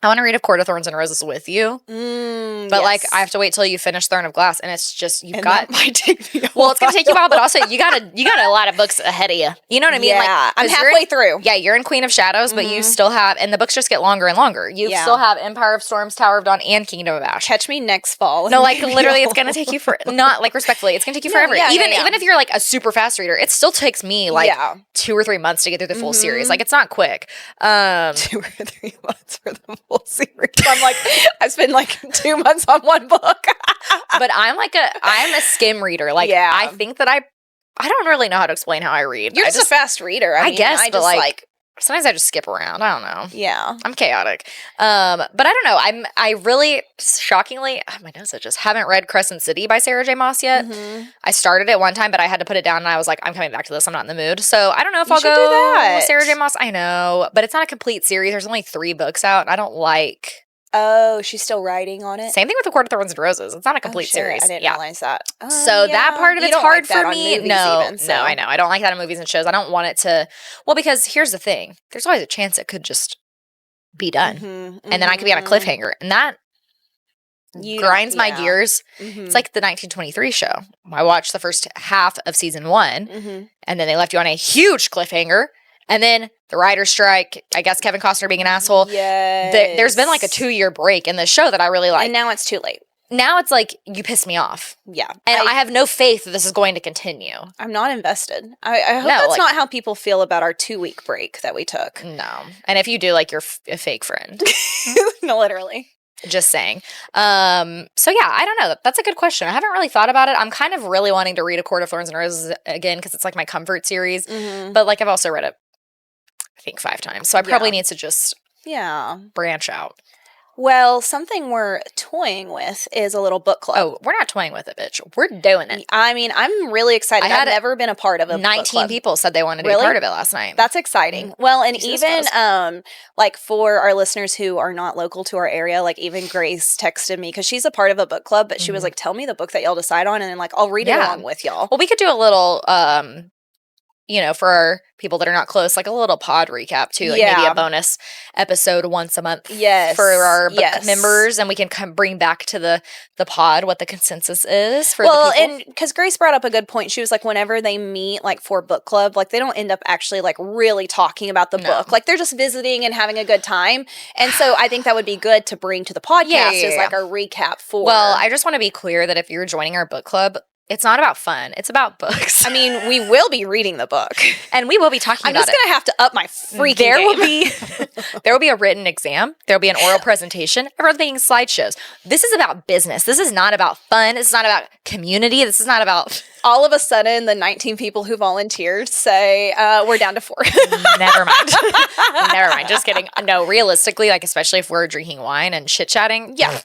Speaker 2: I want to read A Court of Thorns and Roses with you, but like I have to wait till you finish Throne of Glass, and it's just that
Speaker 1: might take me.
Speaker 2: Well, it's gonna take you a while, but also you got a lot of books ahead of you. You know what I mean?
Speaker 1: Yeah, I'm halfway through.
Speaker 2: Yeah, you're in Queen of Shadows, but you still have, and the books just get longer and longer. You still have Empire of Storms, Tower of Dawn, and Kingdom of Ash.
Speaker 1: Catch me next fall.
Speaker 2: No, like literally, it's gonna take you not like respectfully, it's gonna take you forever. Even if you're like a super fast reader, it still takes me like 2 or 3 months to get through the full series. Like it's not quick. 2
Speaker 1: or 3 months for the full series. I'm like, I spend like 2 months on one book.
Speaker 2: But I'm a skim reader. Like, I think that I don't really know how to explain how I read.
Speaker 1: You're just a fast reader. I mean,
Speaker 2: guess, but like sometimes I just skip around. I don't know.
Speaker 1: Yeah.
Speaker 2: I'm chaotic. But I don't know. I really, shockingly, my nose, I just haven't read Crescent City by Sarah J. Maas yet. I started it one time, but I had to put it down and I was like, I'm coming back to this. I'm not in the mood. So I don't know if I'll go
Speaker 1: do that.
Speaker 2: Sarah J. Maas. I know, but it's not a complete series. There's only 3 books out and I don't like...
Speaker 1: Oh, she's still writing on it?
Speaker 2: Same thing with The Court of Thorns and Roses. It's not a complete series.
Speaker 1: I didn't realize that.
Speaker 2: So that part of it's hard for me. No, I know. I don't like that in movies and shows. I don't want it to... Well, because here's the thing. There's always a chance it could just be done. And then I could be on a cliffhanger. And that grinds my gears. It's like the 1923 show. I watched the first half of season 1. And then they left you on a huge cliffhanger. And then the writer's strike, I guess Kevin Costner being an asshole.
Speaker 1: Yes.
Speaker 2: There's been like a 2-year break in the show that I really like.
Speaker 1: And now it's too late.
Speaker 2: Now it's like, you piss me off.
Speaker 1: Yeah.
Speaker 2: And I have no faith that this is going to continue.
Speaker 1: I'm not invested. I hope that's not how people feel about our 2-week break that we took.
Speaker 2: No. And if you do, like, you're a fake friend.
Speaker 1: No, literally.
Speaker 2: Just saying. So yeah, I don't know. That's a good question. I haven't really thought about it. I'm kind of really wanting to read A Court of Thorns and Roses again because it's like my comfort series. But like I've also read it, I think 5 times. So I probably need to just branch out.
Speaker 1: Well, something we're toying with is a little book club.
Speaker 2: Oh, we're not toying with it, bitch. We're doing it.
Speaker 1: I mean, I'm really excited. I've never been a part of a
Speaker 2: 19
Speaker 1: book club.
Speaker 2: people said they wanted to be a part of it last night.
Speaker 1: That's exciting. Well, and even like for our listeners who are not local to our area, like even Grace texted me because she's a part of a book club, but she was like, tell me the book that y'all decide on and then like I'll read it along with y'all.
Speaker 2: Well, we could do a little for our people that are not close, like a little pod recap too, like maybe a bonus episode once a month for our book members, and we can bring back to the pod what the consensus is for the people.
Speaker 1: And because Grace brought up a good point, she was like, whenever they meet like for book club, like they don't end up actually like really talking about the book, like they're just visiting and having a good time, and so I think that would be good to bring to the podcast as like a recap for.
Speaker 2: Well, I just want to be clear that if you're joining our book club, it's not about fun. It's about books.
Speaker 1: I mean, we will be reading the book.
Speaker 2: And we will be talking about it.
Speaker 1: I'm just going to have to up my freaking game.
Speaker 2: There will be a written exam. There will be an oral presentation. Everything slideshows. This is about business. This is not about fun. This is not about community. This is not about...
Speaker 1: All of a sudden, the 19 people who volunteered say, we're down to 4.
Speaker 2: Never mind. Never mind. Just kidding. No, realistically, like especially if we're drinking wine and chit-chatting.
Speaker 1: Yeah.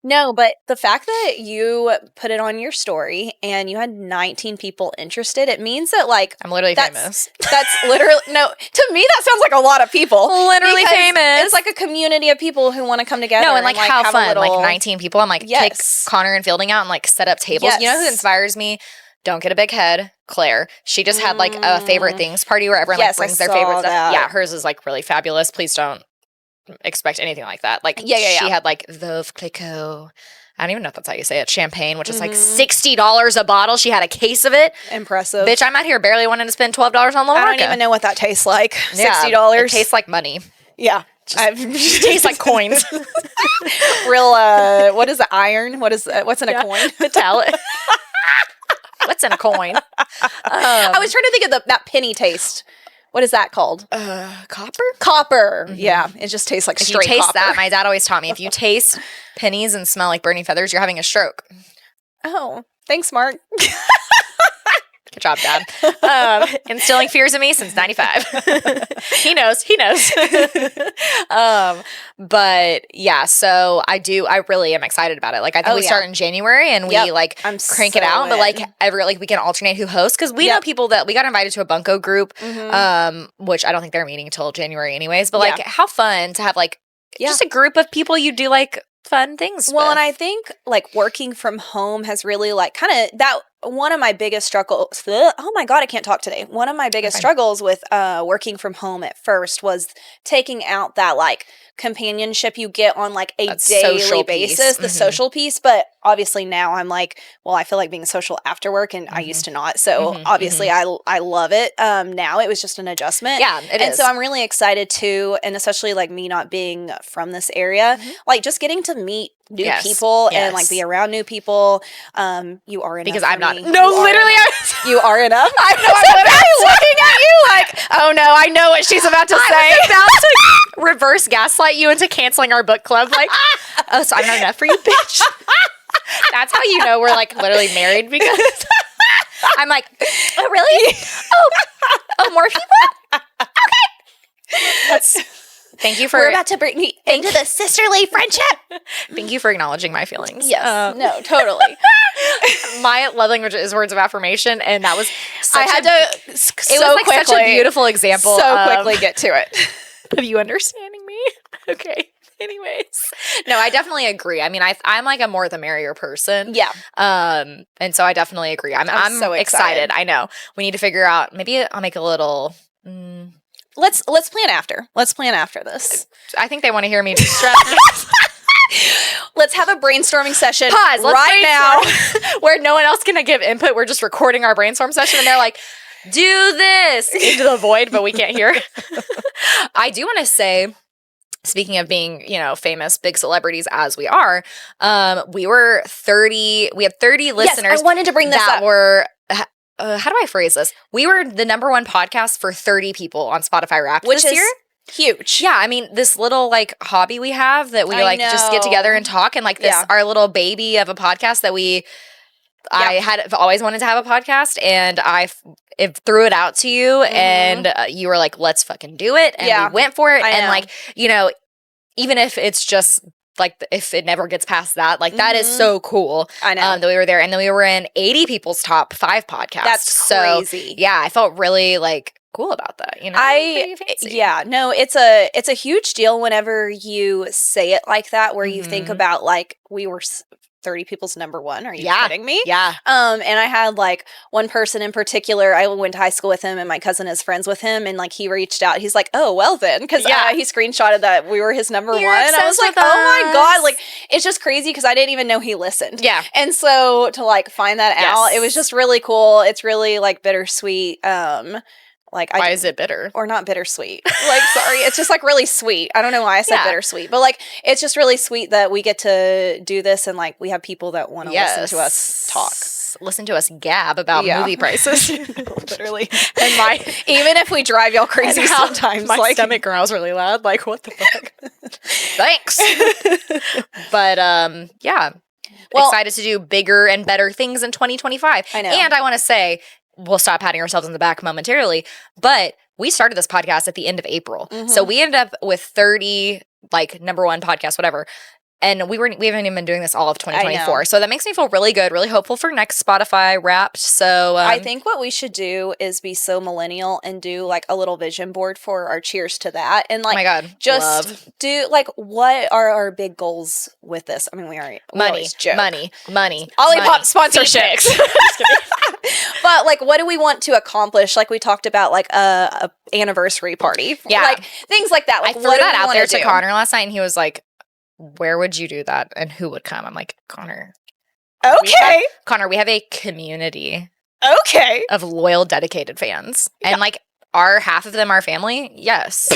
Speaker 1: No, but the fact that you put it on your story and you had 19 people interested, it means that like
Speaker 2: I'm literally famous.
Speaker 1: That's literally to me that sounds like a lot of people.
Speaker 2: Literally famous.
Speaker 1: It's like a community of people who want to come together.
Speaker 2: No, and like how fun. Like 19 people. I'm like take Connor and Fielding out and like set up tables.
Speaker 1: Yes.
Speaker 2: You know who inspires me? Don't get a big head. Claire. She just had like a favorite things party where everyone like brings their favorite stuff. Yeah, hers is like really fabulous. Please don't expect anything like that. Like she had like Veuve Clicquot. I don't even know if that's how you say it. Champagne, which is like $60 a bottle. She had a case of it.
Speaker 1: Impressive.
Speaker 2: Bitch, I'm out here barely wanting to spend $12 on La Marca.
Speaker 1: I don't even know what that tastes like. $60.
Speaker 2: It tastes like money.
Speaker 1: Yeah.
Speaker 2: It tastes like coins.
Speaker 1: Real what is it? Iron? What's in a coin?
Speaker 2: Metallic. What's in a coin?
Speaker 1: I was trying to think of that penny taste. What is that called?
Speaker 2: Copper?
Speaker 1: Copper. Yeah. It just tastes like straight copper.
Speaker 2: If you taste that, my dad always taught me, if you taste pennies and smell like burning feathers, you're having a stroke.
Speaker 1: Oh, thanks, Mark.
Speaker 2: Good job, Dad. Instilling fears in me since 95. He knows. But yeah, so I really am excited about it. Like I think we start in January and we crank it out, but like we can alternate who hosts because we know people that we got invited to a bunco group, which I don't think they're meeting until January anyways, but like how fun to have like just a group of people you do like fun things
Speaker 1: and I think like working from home has really like kind of that one of my biggest struggles, oh my God, I can't talk today. One of my biggest struggles with working from home at first was taking out that like companionship you get on like a daily basis, the social piece. But obviously now I'm like, well, I feel like being social after work, and I used to not. So obviously I love it. Now it was just an adjustment.
Speaker 2: Yeah, it is.
Speaker 1: And so I'm really excited too, and especially like me not being from this area, like just getting to meet new people and like be around new people. You are enough
Speaker 2: because I'm not.
Speaker 1: me.
Speaker 2: No, literally,
Speaker 1: you are enough.
Speaker 2: I know. I'm literally
Speaker 1: looking at you like, oh no, I know what she's about to say.
Speaker 2: I was about to reverse gaslight you into canceling our book club. Like, oh, so I'm not enough for you, bitch. That's how you know we're like literally married, because I'm like, oh really? Oh, more people? Okay. Thank you for.
Speaker 1: We're about to bring me into the sisterly friendship.
Speaker 2: Thank you for acknowledging my feelings.
Speaker 1: Yes. No, totally.
Speaker 2: My love language is words of affirmation, and that was such
Speaker 1: it was like
Speaker 2: quickly, such a beautiful example.
Speaker 1: Quickly get to it.
Speaker 2: Of you understanding me. Okay. Anyways, no, I definitely agree. I mean, I'm like a more the merrier person.
Speaker 1: Yeah.
Speaker 2: And so I definitely agree. I'm so excited. I know. We need to figure out. Maybe I'll make a little.
Speaker 1: Let's plan after. Let's plan after this.
Speaker 2: I think they want to hear me stress.
Speaker 1: Let's have a brainstorming session.
Speaker 2: Pause.
Speaker 1: Right now,
Speaker 2: where no one else can give input. We're just recording our brainstorm session, and they're like, "Do this into the void," but we can't hear. I do want to say. Speaking of being, famous, big celebrities as we are, we had 30 listeners.
Speaker 1: Yes, I wanted to bring this
Speaker 2: that
Speaker 1: up.
Speaker 2: Were, how do I phrase this? We were the number one podcast for 30 people on Spotify Wrapped this year.
Speaker 1: Huge.
Speaker 2: Yeah, I mean, this little like hobby we have that we just get together and talk, and like this, our little baby of a podcast that I've always wanted to have a podcast, and it threw it out to you, and you were like, let's fucking do it. And we went for it. And like, even if it's just like, if it never gets past that, like that is so cool.
Speaker 1: I know.
Speaker 2: That we were there. And then we were in 80 people's top 5 podcasts.
Speaker 1: That's crazy.
Speaker 2: So, yeah, I felt really like cool about that.
Speaker 1: It's a huge deal whenever you say it like that, where you think about like, we were 30 people's number one. Are you kidding me?
Speaker 2: Yeah.
Speaker 1: And I had like one person in particular, I went to high school with him, and my cousin is friends with him, and like he reached out. He's like, oh, well then, because he screenshotted that we were his number one. I was like, oh my God. Like, it's just crazy because I didn't even know he listened.
Speaker 2: Yeah.
Speaker 1: And so to like find that out, it was just really cool. It's really like bittersweet.
Speaker 2: Why is it bitter?
Speaker 1: Or not bittersweet. Like, sorry. It's just like really sweet. I don't know why I said bittersweet, but like, it's just really sweet that we get to do this, and like we have people that want to listen to us talk.
Speaker 2: Listen to us gab about movie prices.
Speaker 1: Literally. And even if we drive y'all crazy sometimes.
Speaker 2: My stomach growls really loud. Like, what the fuck? Thanks. But well, excited to do bigger and better things in 2025.
Speaker 1: I know.
Speaker 2: And I want to say, we'll stop patting ourselves on the back momentarily, but we started this podcast at the end of April. So we ended up with 30, like, number one podcast, whatever. And we haven't even been doing this all of 2024. So that makes me feel really good, really hopeful for next Spotify Wrapped. So
Speaker 1: I think what we should do is be so millennial and do like a little vision board for our cheers to that. And like,
Speaker 2: oh my God,
Speaker 1: just do like, what are our big goals with this? I mean, we always joke.
Speaker 2: Money.
Speaker 1: Olipop sponsorships. But like, what do we want to accomplish? Like we talked about, like a anniversary party.
Speaker 2: Yeah.
Speaker 1: Like things like that. Like,
Speaker 2: I threw that out there to Connor last night, and he was like, where would you do that, and who would come? I'm like, Connor.
Speaker 1: Okay.
Speaker 2: We have a community.
Speaker 1: Okay.
Speaker 2: Of loyal, dedicated fans. And like, are half of them our family? Yes.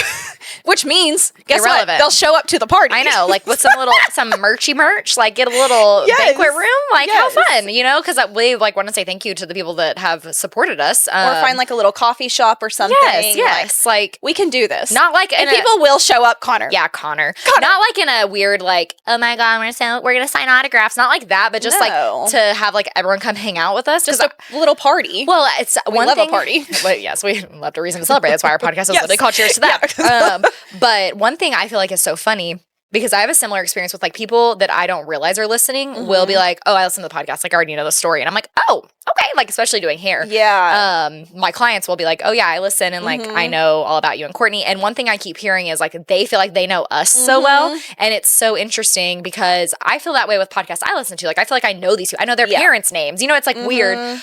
Speaker 1: Which means, guess what? They'll show up to the party.
Speaker 2: I know, like with some merch, like get a little banquet room, like how fun, because we like want to say thank you to the people that have supported us.
Speaker 1: Or find like a little coffee shop or something.
Speaker 2: Yes, like
Speaker 1: we can do this.
Speaker 2: Not like,
Speaker 1: and people will show up, Connor.
Speaker 2: Yeah, Connor. Not like in a weird like, oh my God, we're gonna sign autographs. Not like that, but just like to have like everyone come hang out with us.
Speaker 1: Just a little party.
Speaker 2: Well, it's
Speaker 1: we love a party.
Speaker 2: But yes, we love a reason to celebrate. That's why our podcast is literally called Cheers to That. But one thing I feel like is so funny, because I have a similar experience with like people that I don't realize are listening will be like, oh, I listen to the podcast, like I already know the story. And I'm like, oh, okay. Like, especially doing hair.
Speaker 1: Yeah.
Speaker 2: My clients will be like, oh yeah, I listen and like, I know all about you and Courtney. And one thing I keep hearing is like, they feel like they know us so well. And it's so interesting because I feel that way with podcasts I listen to. Like, I feel like I know these two. I know their parents' names. You know, it's like weird.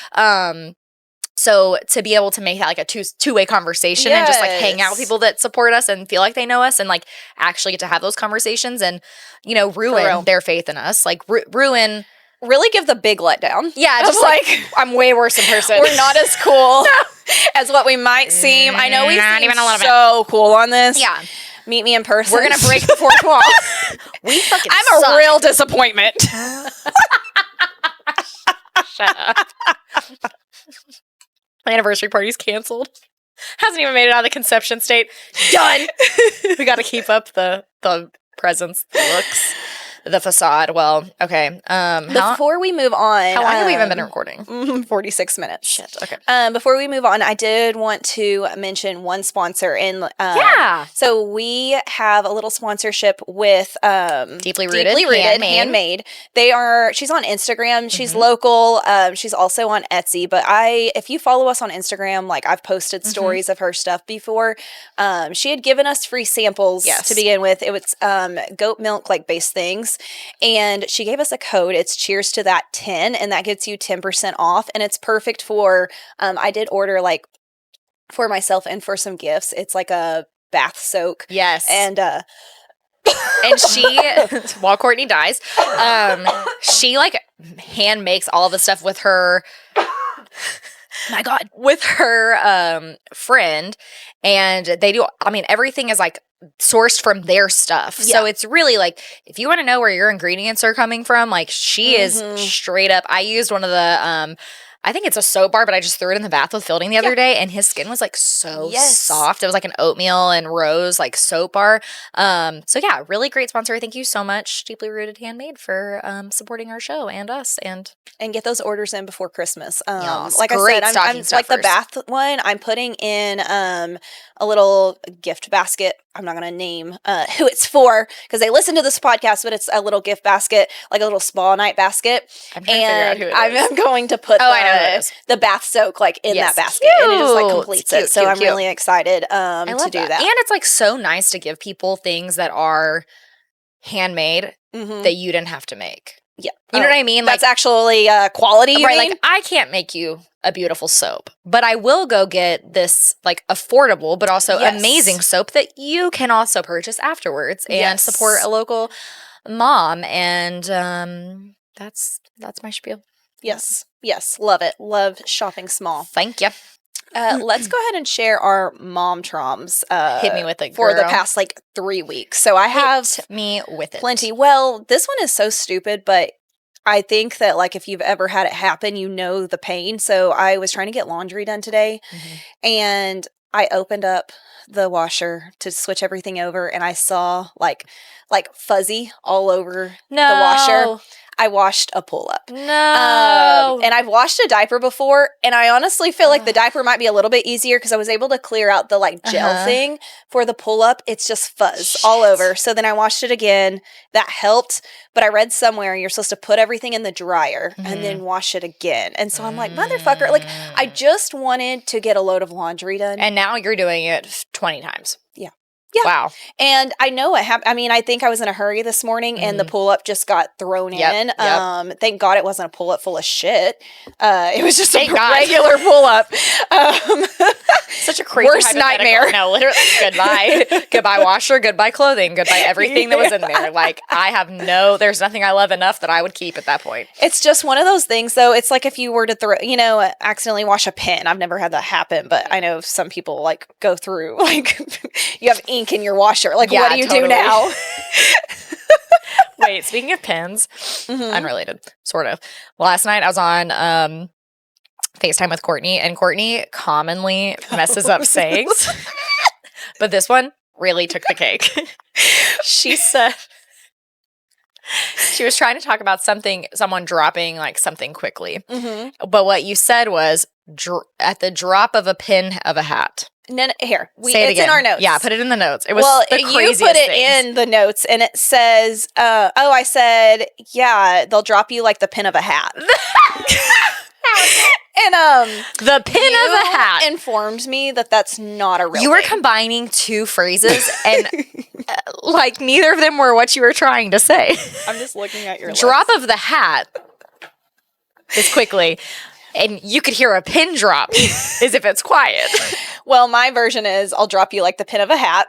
Speaker 2: So to be able to make that like a two-way conversation and just like hang out with people that support us and feel like they know us and like actually get to have those conversations and, you know, ruin their faith in us, like ruin.
Speaker 1: Really give the big letdown.
Speaker 2: Yeah, just like I'm way worse in person.
Speaker 1: We're not as cool as what we might seem. I know we seem so cool on this.
Speaker 2: Yeah.
Speaker 1: Meet me in person.
Speaker 2: We're going to break the fourth wall. We fucking
Speaker 1: I'm
Speaker 2: suck.
Speaker 1: a real disappointment.
Speaker 2: Shut up. My anniversary party's canceled. Hasn't even made it out of the conception state. Done. We got to keep up the presence, the looks, the facade. Well, okay.
Speaker 1: Before we move on,
Speaker 2: how long have we even been recording?
Speaker 1: 46 minutes.
Speaker 2: Shit. Okay.
Speaker 1: Before we move on, I did want to mention one sponsor. And so we have a little sponsorship with
Speaker 2: Deeply Rooted
Speaker 1: Handmade. She's on Instagram. She's local. She's also on Etsy. But if you follow us on Instagram, like I've posted stories of her stuff before. She had given us free samples to begin with. It was goat milk like based things. And she gave us a code. It's cheers to that 10, and that gets you 10% off. And it's perfect for, I did order like for myself and for some gifts. It's like a bath soak.
Speaker 2: Yes.
Speaker 1: And
Speaker 2: she, while Courtney dies, she like hand makes all of the stuff with her, my God, with her friend. And they do, I mean, everything is like sourced from their stuff. Yeah. So it's really like, if you want to know where your ingredients are coming from, like she is straight up. I used one of the, I think it's a soap bar, but I just threw it in the bath with Fielding the other day, and his skin was like so soft. It was like an oatmeal and rose like soap bar. So yeah, really great sponsor. Thank you so much, Deeply Rooted Handmade, for supporting our show and us, and
Speaker 1: get those orders in before Christmas.
Speaker 2: Yes,
Speaker 1: like I said, I'm like the bath one. I'm putting in a little gift basket. I'm not going to name who it's for because they listen to this podcast, but it's a little gift basket, like a little spa night basket.
Speaker 2: I'm trying to figure out who it is.
Speaker 1: I'm going to put the bath soak like in that basket, and it just like completes it. So I'm really excited to do that.
Speaker 2: And it's like so nice to give people things that are handmade that you didn't have to make.
Speaker 1: Yeah.
Speaker 2: You know what I mean?
Speaker 1: Like, that's actually quality,
Speaker 2: right? Like, I can't make you a beautiful soap, but I will go get this like affordable but also amazing soap that you can also purchase afterwards and support a local mom. And that's my spiel.
Speaker 1: Yes. Yes. Love it. Love shopping small.
Speaker 2: Thank you.
Speaker 1: Let's go ahead and share our mom troms.
Speaker 2: Hit me with it,
Speaker 1: for
Speaker 2: girl.
Speaker 1: the past like 3 weeks. So I have
Speaker 2: Hit me with it.
Speaker 1: Plenty. Well, this one is so stupid, but I think that like if you've ever had it happen, you know the pain. So I was trying to get laundry done today, and I opened up the washer to switch everything over, and I saw like fuzzy all over the washer. I washed a pull-up.
Speaker 2: No.
Speaker 1: And I've washed a diaper before, and I honestly feel like the diaper might be a little bit easier because I was able to clear out the like gel thing. For the pull-up, it's just fuzz all over. So then I washed it again. That helped. But I read somewhere you're supposed to put everything in the dryer and then wash it again. And so I'm like, motherfucker, like I just wanted to get a load of laundry done.
Speaker 2: And now you're doing it 20 times.
Speaker 1: Yeah.
Speaker 2: Wow.
Speaker 1: And I know it happened. I mean, I think I was in a hurry this morning and the pull-up just got thrown in. Thank God it wasn't a pull-up full of shit. It was just a regular pull-up.
Speaker 2: Such a crazy
Speaker 1: worst nightmare.
Speaker 2: No, literally. Goodbye. Goodbye washer. Goodbye clothing. Goodbye everything that was in there. Like, there's nothing I love enough that I would keep at that point.
Speaker 1: It's just one of those things, though. It's like if you were to accidentally wash a pen. I've never had that happen, but I know some people like go through, like, you have ink in your washer. Like, what do you do now?
Speaker 2: Wait, speaking of pens, unrelated, sort of. Last night I was on FaceTime with Courtney, and Courtney commonly messes up sayings, but this one really took the cake. She said she was trying to talk about someone dropping like something quickly, but what you said was at the drop of a pin of a hat.
Speaker 1: No, here.
Speaker 2: Say it again.
Speaker 1: In our notes.
Speaker 2: Yeah, put it in the notes. It was the craziest
Speaker 1: you put it in the notes, and it says, I said, yeah, they'll drop you like the pin of a hat.
Speaker 2: The pin of a hat.
Speaker 1: Informed me that that's not a real
Speaker 2: You were
Speaker 1: thing.
Speaker 2: combining two phrases, and like neither of them were what you were trying to say.
Speaker 1: I'm just looking at your
Speaker 2: Drop
Speaker 1: list.
Speaker 2: of the hat is quickly, and you could hear a pin drop as if it's quiet.
Speaker 1: Well, my version is I'll drop you like the pin of a hat.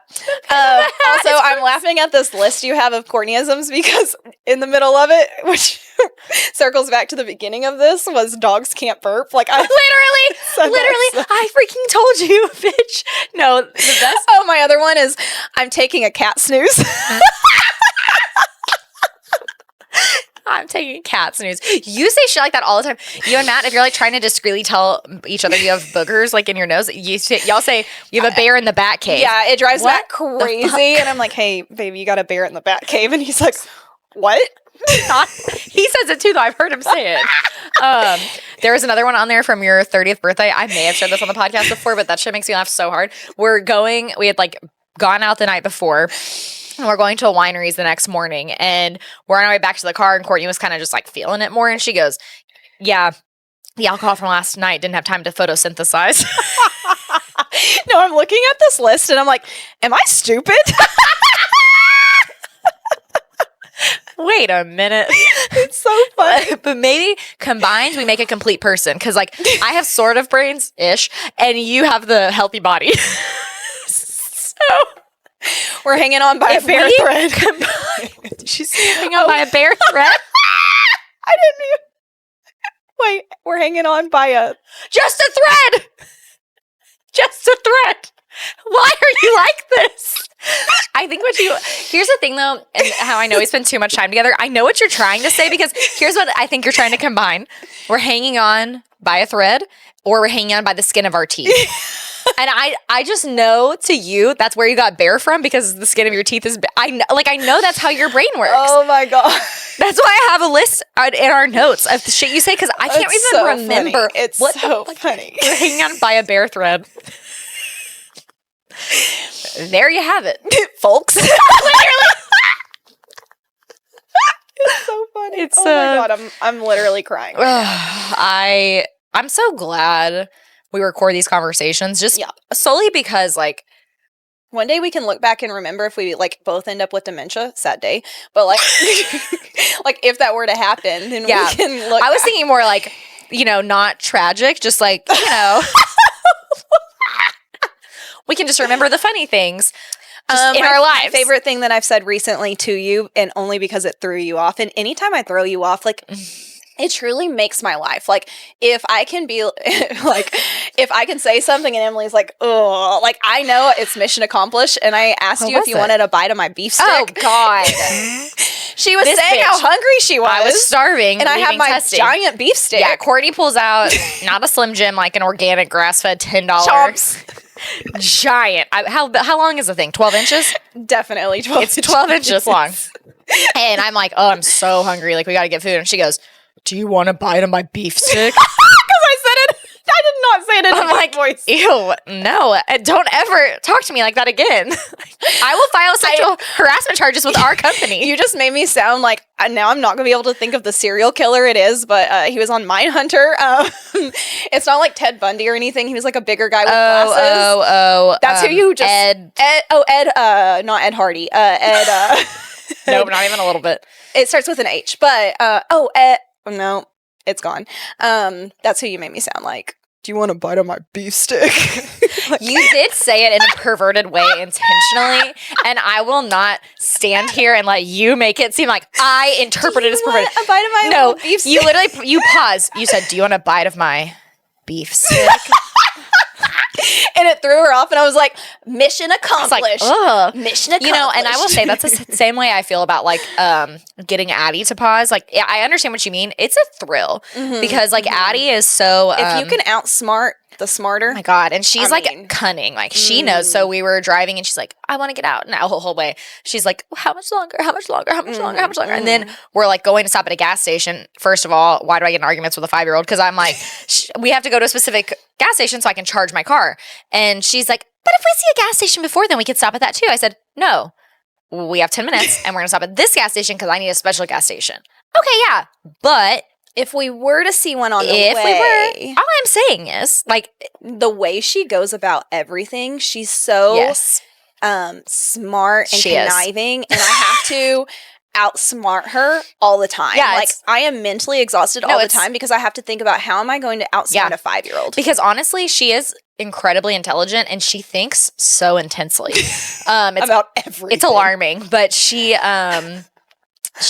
Speaker 1: Also, I'm laughing at this list you have of Courtneyisms because in the middle of it, which circles back to the beginning of this, was dogs can't burp. Like I
Speaker 2: Literally, I freaking told you, bitch. No, the best.
Speaker 1: Oh, my other one is I'm taking a cat snooze.
Speaker 2: I'm taking cat snooze. You say shit like that all the time. You and Matt, if you're like trying to discreetly tell each other you have boogers like in your nose, y'all say you have a bear in the bat cave.
Speaker 1: Yeah, it drives Matt
Speaker 2: What
Speaker 1: crazy. And I'm like, hey, baby, you got a bear in the bat cave. And he's like, what?
Speaker 2: He says it too, though. I've heard him say it. There was another one on there from your 30th birthday. I may have shared this on the podcast before, but that shit makes me laugh so hard. We had like gone out the night before. And we're going to a wineries the next morning, and we're on our way back to the car, and Courtney was kind of just like feeling it more, and she goes, yeah, the alcohol from last night didn't have time to photosynthesize.
Speaker 1: No, I'm looking at this list, and I'm like, am I stupid?
Speaker 2: Wait a minute.
Speaker 1: It's so funny.
Speaker 2: But maybe combined, we make a complete person, because like I have sort of brains-ish, and you have the healthy body. So...
Speaker 1: We're hanging on by a bear thread.
Speaker 2: Did you say hanging on by a bear thread?
Speaker 1: I didn't even... Wait, we're hanging on by a...
Speaker 2: Just a thread! Just a thread! Why are you like this? I think here's the thing though, and how I know we spend too much time together. I know what you're trying to say, because here's what I think you're trying to combine. We're hanging on by a thread, or we're hanging on by the skin of our teeth. And I just know to you that's where you got bear from, because the skin of your teeth is I know that's how your brain works.
Speaker 1: Oh my God.
Speaker 2: That's why I have a list in our notes of the shit you say, because I can't
Speaker 1: It's
Speaker 2: even
Speaker 1: so
Speaker 2: remember.
Speaker 1: funny. It's so funny.
Speaker 2: You're hanging on by a bear thread. There you have it, folks. Literally.
Speaker 1: It's so funny.
Speaker 2: It's,
Speaker 1: oh my God, I'm literally crying.
Speaker 2: I'm so glad we record these conversations, just solely because like
Speaker 1: one day we can look back and remember if we like both end up with dementia. Sad day, but like, like if that were to happen, then we can look.
Speaker 2: I was
Speaker 1: back.
Speaker 2: thinking more like, not tragic, just like we can just remember the funny things in our lives.
Speaker 1: My favorite thing that I've said recently to you, and only because it threw you off, and anytime I throw you off, like it truly makes my life. Like if I can be like, if I can say something and Emily's like, oh, like I know it's mission accomplished. And I asked you if you wanted a bite of my beef stick.
Speaker 2: Oh God.
Speaker 1: She was saying how hungry she was.
Speaker 2: I was starving.
Speaker 1: And I have my giant beef stick.
Speaker 2: Yeah, Courtney pulls out not a Slim Jim, like an organic grass-fed $10
Speaker 1: chomps.
Speaker 2: Giant. How long is the thing? 12 inches?
Speaker 1: Definitely 12
Speaker 2: inches. It's 12 inches long. And I'm like, oh, I'm so hungry. Like, we got to get food. And she goes, do you want a bite of my beef stick?
Speaker 1: Because I said it. I did not say it in
Speaker 2: I'm
Speaker 1: a voice.
Speaker 2: Ew, no. Don't ever talk to me like that again. I will file sexual harassment charges with our company.
Speaker 1: You just made me sound like, now I'm not going to be able to think of the serial killer it is, but he was on Mindhunter. It's not like Ted Bundy or anything. He was like a bigger guy with glasses. That's who you just... Ed, not Ed Hardy. Ed...
Speaker 2: Nope, not even a little bit.
Speaker 1: It starts with an H, but, Ed... No, it's gone. That's who you made me sound like. Do you want a bite of my beef stick?
Speaker 2: You did say it in a perverted way intentionally, and I will not stand here and let you make it seem like I interpreted it as perverted.
Speaker 1: A bite of my little beef stick?
Speaker 2: You literally, you paused. You said, do you want a bite of my beef stick?
Speaker 1: And it threw her off, and I was like, mission accomplished.
Speaker 2: Like, ugh.
Speaker 1: Mission accomplished.
Speaker 2: And I will say that's the same way I feel about like getting Addie to pause. Like, yeah, I understand what you mean. It's a thrill because like Addie is so
Speaker 1: if you can outsmart the smarter.
Speaker 2: Oh my God. And she's cunning. Like she knows. So we were driving and she's like, I want to get out. And the whole way she's like, how much longer? How much longer? How much longer? How much longer? And then we're like going to stop at a gas station. First of all, why do I get in arguments with a 5-year-old? Because I'm like, we have to go to a specific gas station so I can charge my car. And she's like, but if we see a gas station before, then we could stop at that too. I said, no, we have 10 minutes and we're going to stop at this gas station because I need a special gas station. Okay, yeah. But
Speaker 1: If we were to see one on the
Speaker 2: If
Speaker 1: way,
Speaker 2: we were, all I'm saying is, like,
Speaker 1: the way she goes about everything, she's so
Speaker 2: yes,
Speaker 1: smart and
Speaker 2: she is.
Speaker 1: conniving, and I have to outsmart her all the time.
Speaker 2: Yeah,
Speaker 1: like I am mentally exhausted all the
Speaker 2: it's-
Speaker 1: time because I have to think about how am I going to outsmart a 5-year-old.
Speaker 2: Because honestly, she is incredibly intelligent and she thinks so intensely. It's
Speaker 1: about everything.
Speaker 2: It's alarming, but she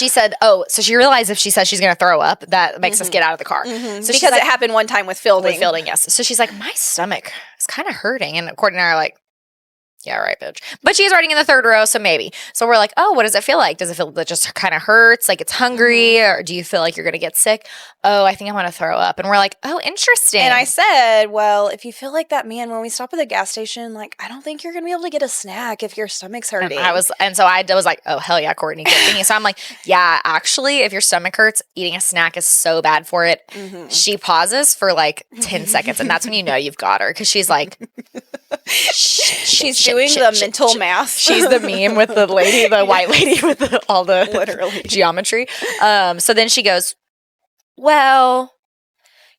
Speaker 2: said, so she realized if she says she's going to throw up, that makes us get out of the car. So
Speaker 1: because it happened one time with Fielding.
Speaker 2: With Fielding, yes. So she's like, my stomach is kind of hurting. And Courtney and I are like, yeah, right, bitch. But she's riding in the third row, so maybe. So we're like, oh, what does it feel like? Does it feel that just kind of hurts? Like it's hungry? Or do you feel like you're going to get sick? Oh, I think I'm going to throw up. And we're like, oh, interesting.
Speaker 1: And I said, well, if you feel like that man when we stop at the gas station, like, I don't think you're going to be able to get a snack if your stomach's hurting.
Speaker 2: And so I was like, oh, hell yeah, Courtney, good thinking. So I'm like, yeah, actually, if your stomach hurts, eating a snack is so bad for it. She pauses for like 10 seconds, and that's when you know you've got her, because she's like,
Speaker 1: she's doing the mental math.
Speaker 2: She's the meme with the lady, the white lady with all the
Speaker 1: literally
Speaker 2: geometry. So then she goes, well,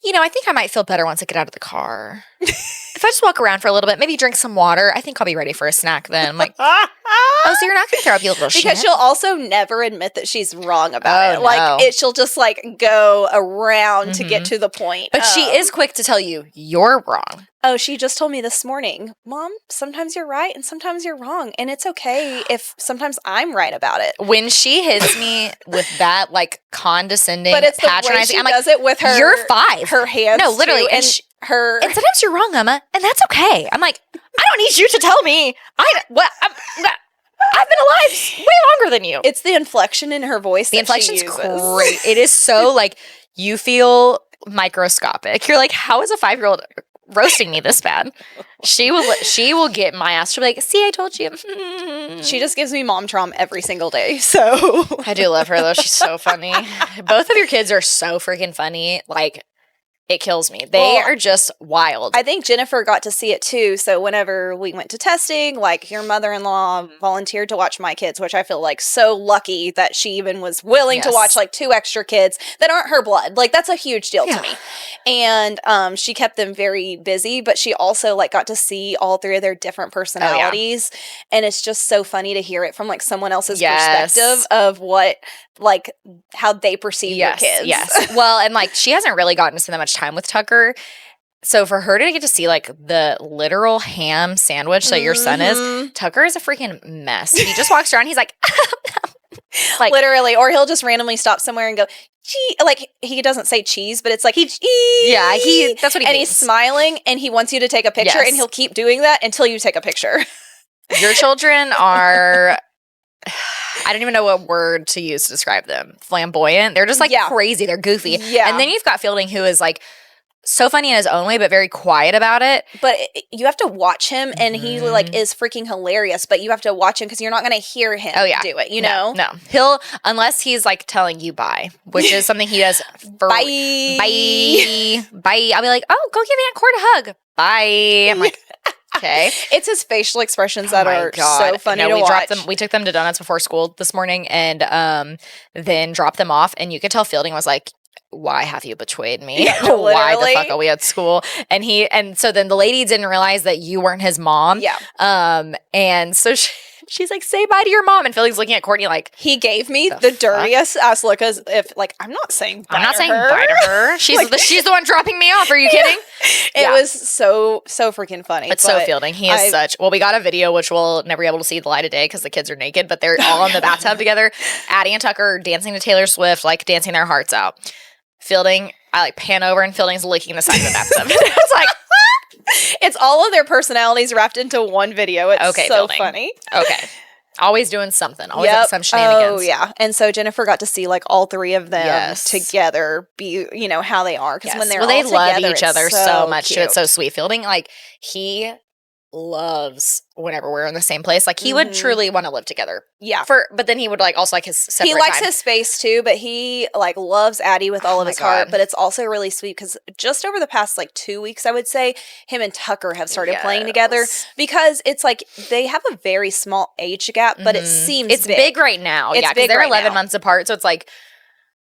Speaker 2: I think I might feel better once I get out of the car. If I just walk around for a little bit, maybe drink some water, I think I'll be ready for a snack then. I'm like, oh, so you're not going to throw up, you little shit?
Speaker 1: Because she'll also never admit that she's wrong about it.
Speaker 2: No.
Speaker 1: Like, she'll just, like, go around to get to the point.
Speaker 2: But she is quick to tell you, you're wrong.
Speaker 1: Oh, she just told me this morning, Mom, sometimes you're right and sometimes you're wrong. And it's okay if sometimes I'm right about it.
Speaker 2: When she hits me with that, like, condescending,
Speaker 1: but it's
Speaker 2: patronizing,
Speaker 1: the way she does it with her.
Speaker 2: You're 5.
Speaker 1: Her hands.
Speaker 2: No, literally.
Speaker 1: Too,
Speaker 2: and sometimes you're wrong, Emma, and that's okay. I'm like, I don't need you to tell me. I've been alive way longer than you.
Speaker 1: It's the inflection in her voice.
Speaker 2: The inflection's great. It is so, like, you feel microscopic. You're like, how is a 5-year-old roasting me this bad? She will get my ass. She'll be like, see, I told you.
Speaker 1: She just gives me mom trauma every single day. So
Speaker 2: I do love her though. She's so funny. Both of your kids are so freaking funny. Like, it kills me. They are just wild.
Speaker 1: I think Jennifer got to see it too. So whenever we went to testing, like your mother-in-law volunteered to watch my kids, which I feel like so lucky that she even was willing to watch like 2 extra kids that aren't her blood. Like that's a huge deal to me. And she kept them very busy, but she also like got to see all 3 of their different personalities. And it's just so funny to hear it from like someone else's perspective of what like how they perceive your kids.
Speaker 2: Yes. Well, and like she hasn't really gotten to spend that much time with Tucker. So for her to get to see like the literal ham sandwich that your son is, Tucker is a freaking mess. He just walks around, he's like like
Speaker 1: literally, or he'll just randomly stop somewhere and go, gee, like he doesn't say cheese, but it's like that's what he
Speaker 2: means.
Speaker 1: And he's smiling and he wants you to take a picture and he'll keep doing that until you take a picture.
Speaker 2: Your children are I don't even know what word to use to describe them. Flamboyant. They're just like crazy. They're goofy.
Speaker 1: Yeah.
Speaker 2: And then you've got Fielding, who is like so funny in his own way, but very quiet about it.
Speaker 1: But you have to watch him, and he like is freaking hilarious. But you have to watch him because you're not going to hear him do it. You know,
Speaker 2: no. He'll unless he's like telling you bye, which is something he does. Bye. I'll be like, oh, go give Aunt Court a hug. Bye. I'm like. Okay.
Speaker 1: It's his facial expressions that are so funny to watch.
Speaker 2: We took them to donuts before school this morning and then dropped them off. And you could tell Fielding was like, why have you betrayed me?
Speaker 1: Yeah,
Speaker 2: Why the fuck are we at school? And so then the lady didn't realize that you weren't his mom.
Speaker 1: Yeah.
Speaker 2: And so she's like, say bye to your mom. And Fielding's looking at Courtney like,
Speaker 1: he gave me the dirtiest ass look as if like, I'm not saying bye to her.
Speaker 2: She's the one dropping me off. Are you kidding?
Speaker 1: It was so freaking funny.
Speaker 2: It's so Fielding. He is we got a video, which we'll never be able to see the light of day because the kids are naked, but they're all in the bathtub together. Addie and Tucker dancing to Taylor Swift, like dancing their hearts out. Fielding, I like pan over and Fielding's licking the side of the bathtub. It's like,
Speaker 1: it's all of their personalities wrapped into one video. It's so
Speaker 2: Fielding.
Speaker 1: funny.
Speaker 2: Okay. Always doing something. Always up some shenanigans.
Speaker 1: Oh, yeah. And so Jennifer got to see like all 3 of them together be, how they are. Because when they
Speaker 2: love each other so much.
Speaker 1: Cute.
Speaker 2: It's so sweet. Fielding, like, he loves whenever we're in the same place. Like, he would truly want to live together.
Speaker 1: Yeah.
Speaker 2: But then he would like also like his separate
Speaker 1: He likes
Speaker 2: time.
Speaker 1: his space too, but he like loves Addie with all of his heart. But it's also really sweet because just over the past like 2 weeks, I would say, him and Tucker have started playing together because it's like they have a very small age gap, but it seems
Speaker 2: it's big right now.
Speaker 1: It's
Speaker 2: because they're
Speaker 1: right
Speaker 2: 11
Speaker 1: now.
Speaker 2: months apart. So it's like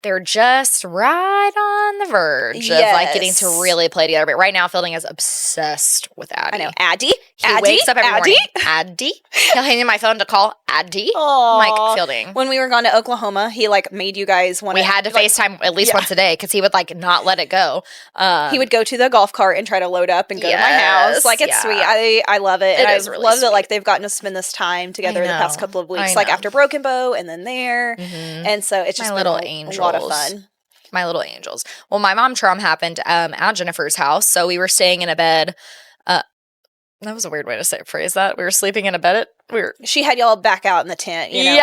Speaker 2: they're just right on the verge of like getting to really play together. But right now, Fielding is obsessed with Addie.
Speaker 1: I know. Addie?
Speaker 2: He wakes up every morning. Addie? He'll hand me my phone to call Addie. I'm like, Fielding.
Speaker 1: When we were going to Oklahoma, he like made you guys want to.
Speaker 2: We had to FaceTime at least once a day because he would like not let it go.
Speaker 1: He would go to the golf cart and try to load up and go to my house. Like, it's sweet. I love it. And I
Speaker 2: really
Speaker 1: love that like they've gotten to spend this time together the past couple of weeks. Like after Broken Bow and then there. Mm-hmm. And so it's just been a lot of fun.
Speaker 2: My little angels. Well, my mom trauma happened at Jennifer's house. So we were staying in a bed. That was a weird way to phrase that. We were sleeping in a bed.
Speaker 1: She had y'all back out in the tent, you know,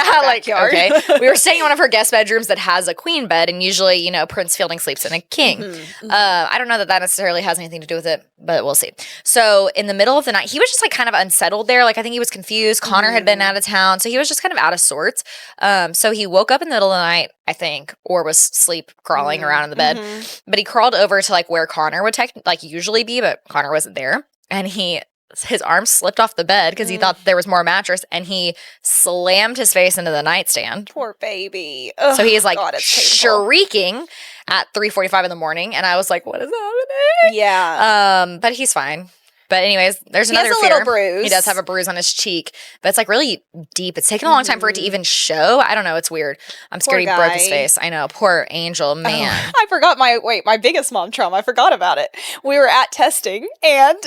Speaker 2: okay. We were staying in one of her guest bedrooms that has a queen bed, and usually, you know, Prince Fielding sleeps in a king. Mm-hmm. I don't know that necessarily has anything to do with it, but we'll see. So in the middle of the night, he was just like kind of unsettled there. Like I think he was confused. Connor had been out of town, so he was just kind of out of sorts. So he woke up in the middle of the night, I think, or was sleep crawling around in the bed. Mm-hmm. But he crawled over to like where Connor would usually be, but Connor wasn't there, and his arm slipped off the bed because he thought there was more mattress, and he slammed his face into the nightstand.
Speaker 1: Poor baby.
Speaker 2: So he's like shrieking at 3:45 in the morning, and I was like, "What is happening?"
Speaker 1: Yeah.
Speaker 2: But he's fine. But anyways, there's another fear.
Speaker 1: Little bruise.
Speaker 2: He does have a bruise on his cheek, but it's like really deep. It's taken a long time for it to even show. I don't know. It's weird. I'm scared he broke his face. I know. Poor angel, man.
Speaker 1: I forgot my biggest mom trauma. I forgot about it. We were at testing and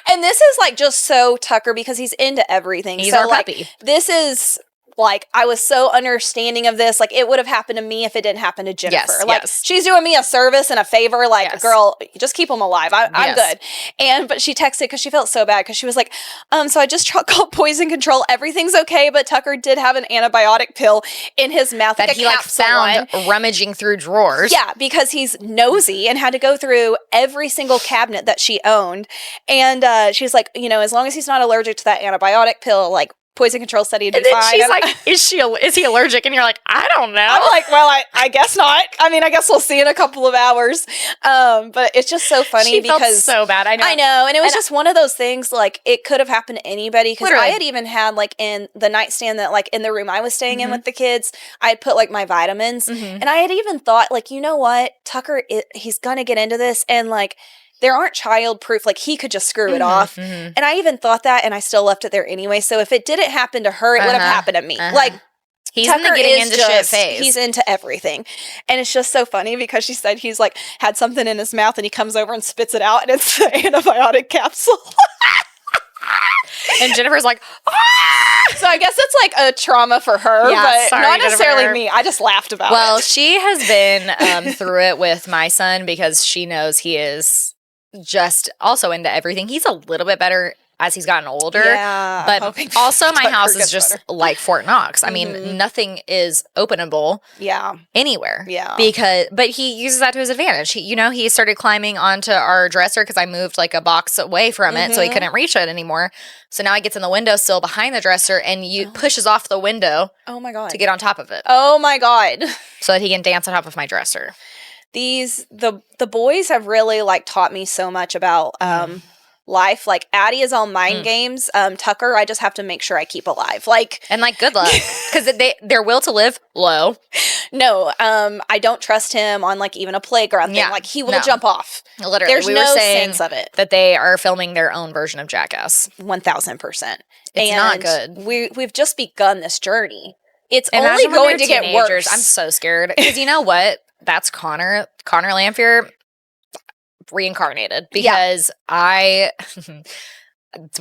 Speaker 1: and this is like just so Tucker because he's into everything.
Speaker 2: He's
Speaker 1: so
Speaker 2: our
Speaker 1: like
Speaker 2: puppy.
Speaker 1: this is like I was so understanding of this. Like it would have happened to me if it didn't happen to Jennifer. She's doing me a service and a favor. Like, girl, just keep them alive. I'm good. But she texted because she felt so bad because she was like, so I just called poison control. Everything's okay, but Tucker did have an antibiotic pill in his mouth
Speaker 2: that he found rummaging through drawers.
Speaker 1: Yeah, because he's nosy and had to go through every single cabinet that she owned. And she's like, you know, as long as he's not allergic to that antibiotic pill, like. Poison control said he'd be fine.
Speaker 2: She's like, is he allergic? And you're like, I don't know.
Speaker 1: I'm like, well, I guess not. I mean, I guess we'll see in a couple of hours. But it's just so funny because
Speaker 2: felt so bad. I
Speaker 1: know. And it was just one of those things, like, it could have happened to anybody. Because I had even had, like, in the nightstand that, like, in the room I was staying in with the kids, I had put, like, my vitamins. And I had even thought, like, you know what? Tucker, he's going to get into this. And, like, there aren't child-proof, like, he could just screw it off. And I even thought that, and I still left it there anyway. So if it didn't happen to her, it would have happened to me. Like,
Speaker 2: he's in the getting into shit phase.
Speaker 1: He's into everything. And it's just so funny because she said he's, like, had something in his mouth, and he comes over and spits it out, and it's the antibiotic capsule.
Speaker 2: And Jennifer's like,
Speaker 1: So I guess it's, like, a trauma for her, but not necessarily me. I just laughed about it.
Speaker 2: Well, she has been through it with my son because she knows he is just also into everything. He's a little bit better as he's gotten older.
Speaker 1: Yeah,
Speaker 2: but also my house is just like Fort Knox. I mean, nothing is openable anywhere.
Speaker 1: Yeah.
Speaker 2: But he uses that to his advantage. He started climbing onto our dresser because I moved like a box away from it so he couldn't reach it anymore. So now he gets in the windowsill behind the dresser and pushes off the window to get on top of it.
Speaker 1: Oh my God.
Speaker 2: So that he can dance on top of my dresser.
Speaker 1: The boys have really like taught me so much about life. Like Addie is all mind games. Tucker, I just have to make sure I keep alive.
Speaker 2: And good luck because their will to live low.
Speaker 1: No, I don't trust him on like even a playground thing. Like he will jump off.
Speaker 2: Literally,
Speaker 1: there's no sense of it.
Speaker 2: That they are filming their own version of Jackass.
Speaker 1: 1000%.
Speaker 2: It's not good.
Speaker 1: We've just begun this journey. It's only going to get worse.
Speaker 2: I'm so scared because you know what? That's Connor Lamphere reincarnated because we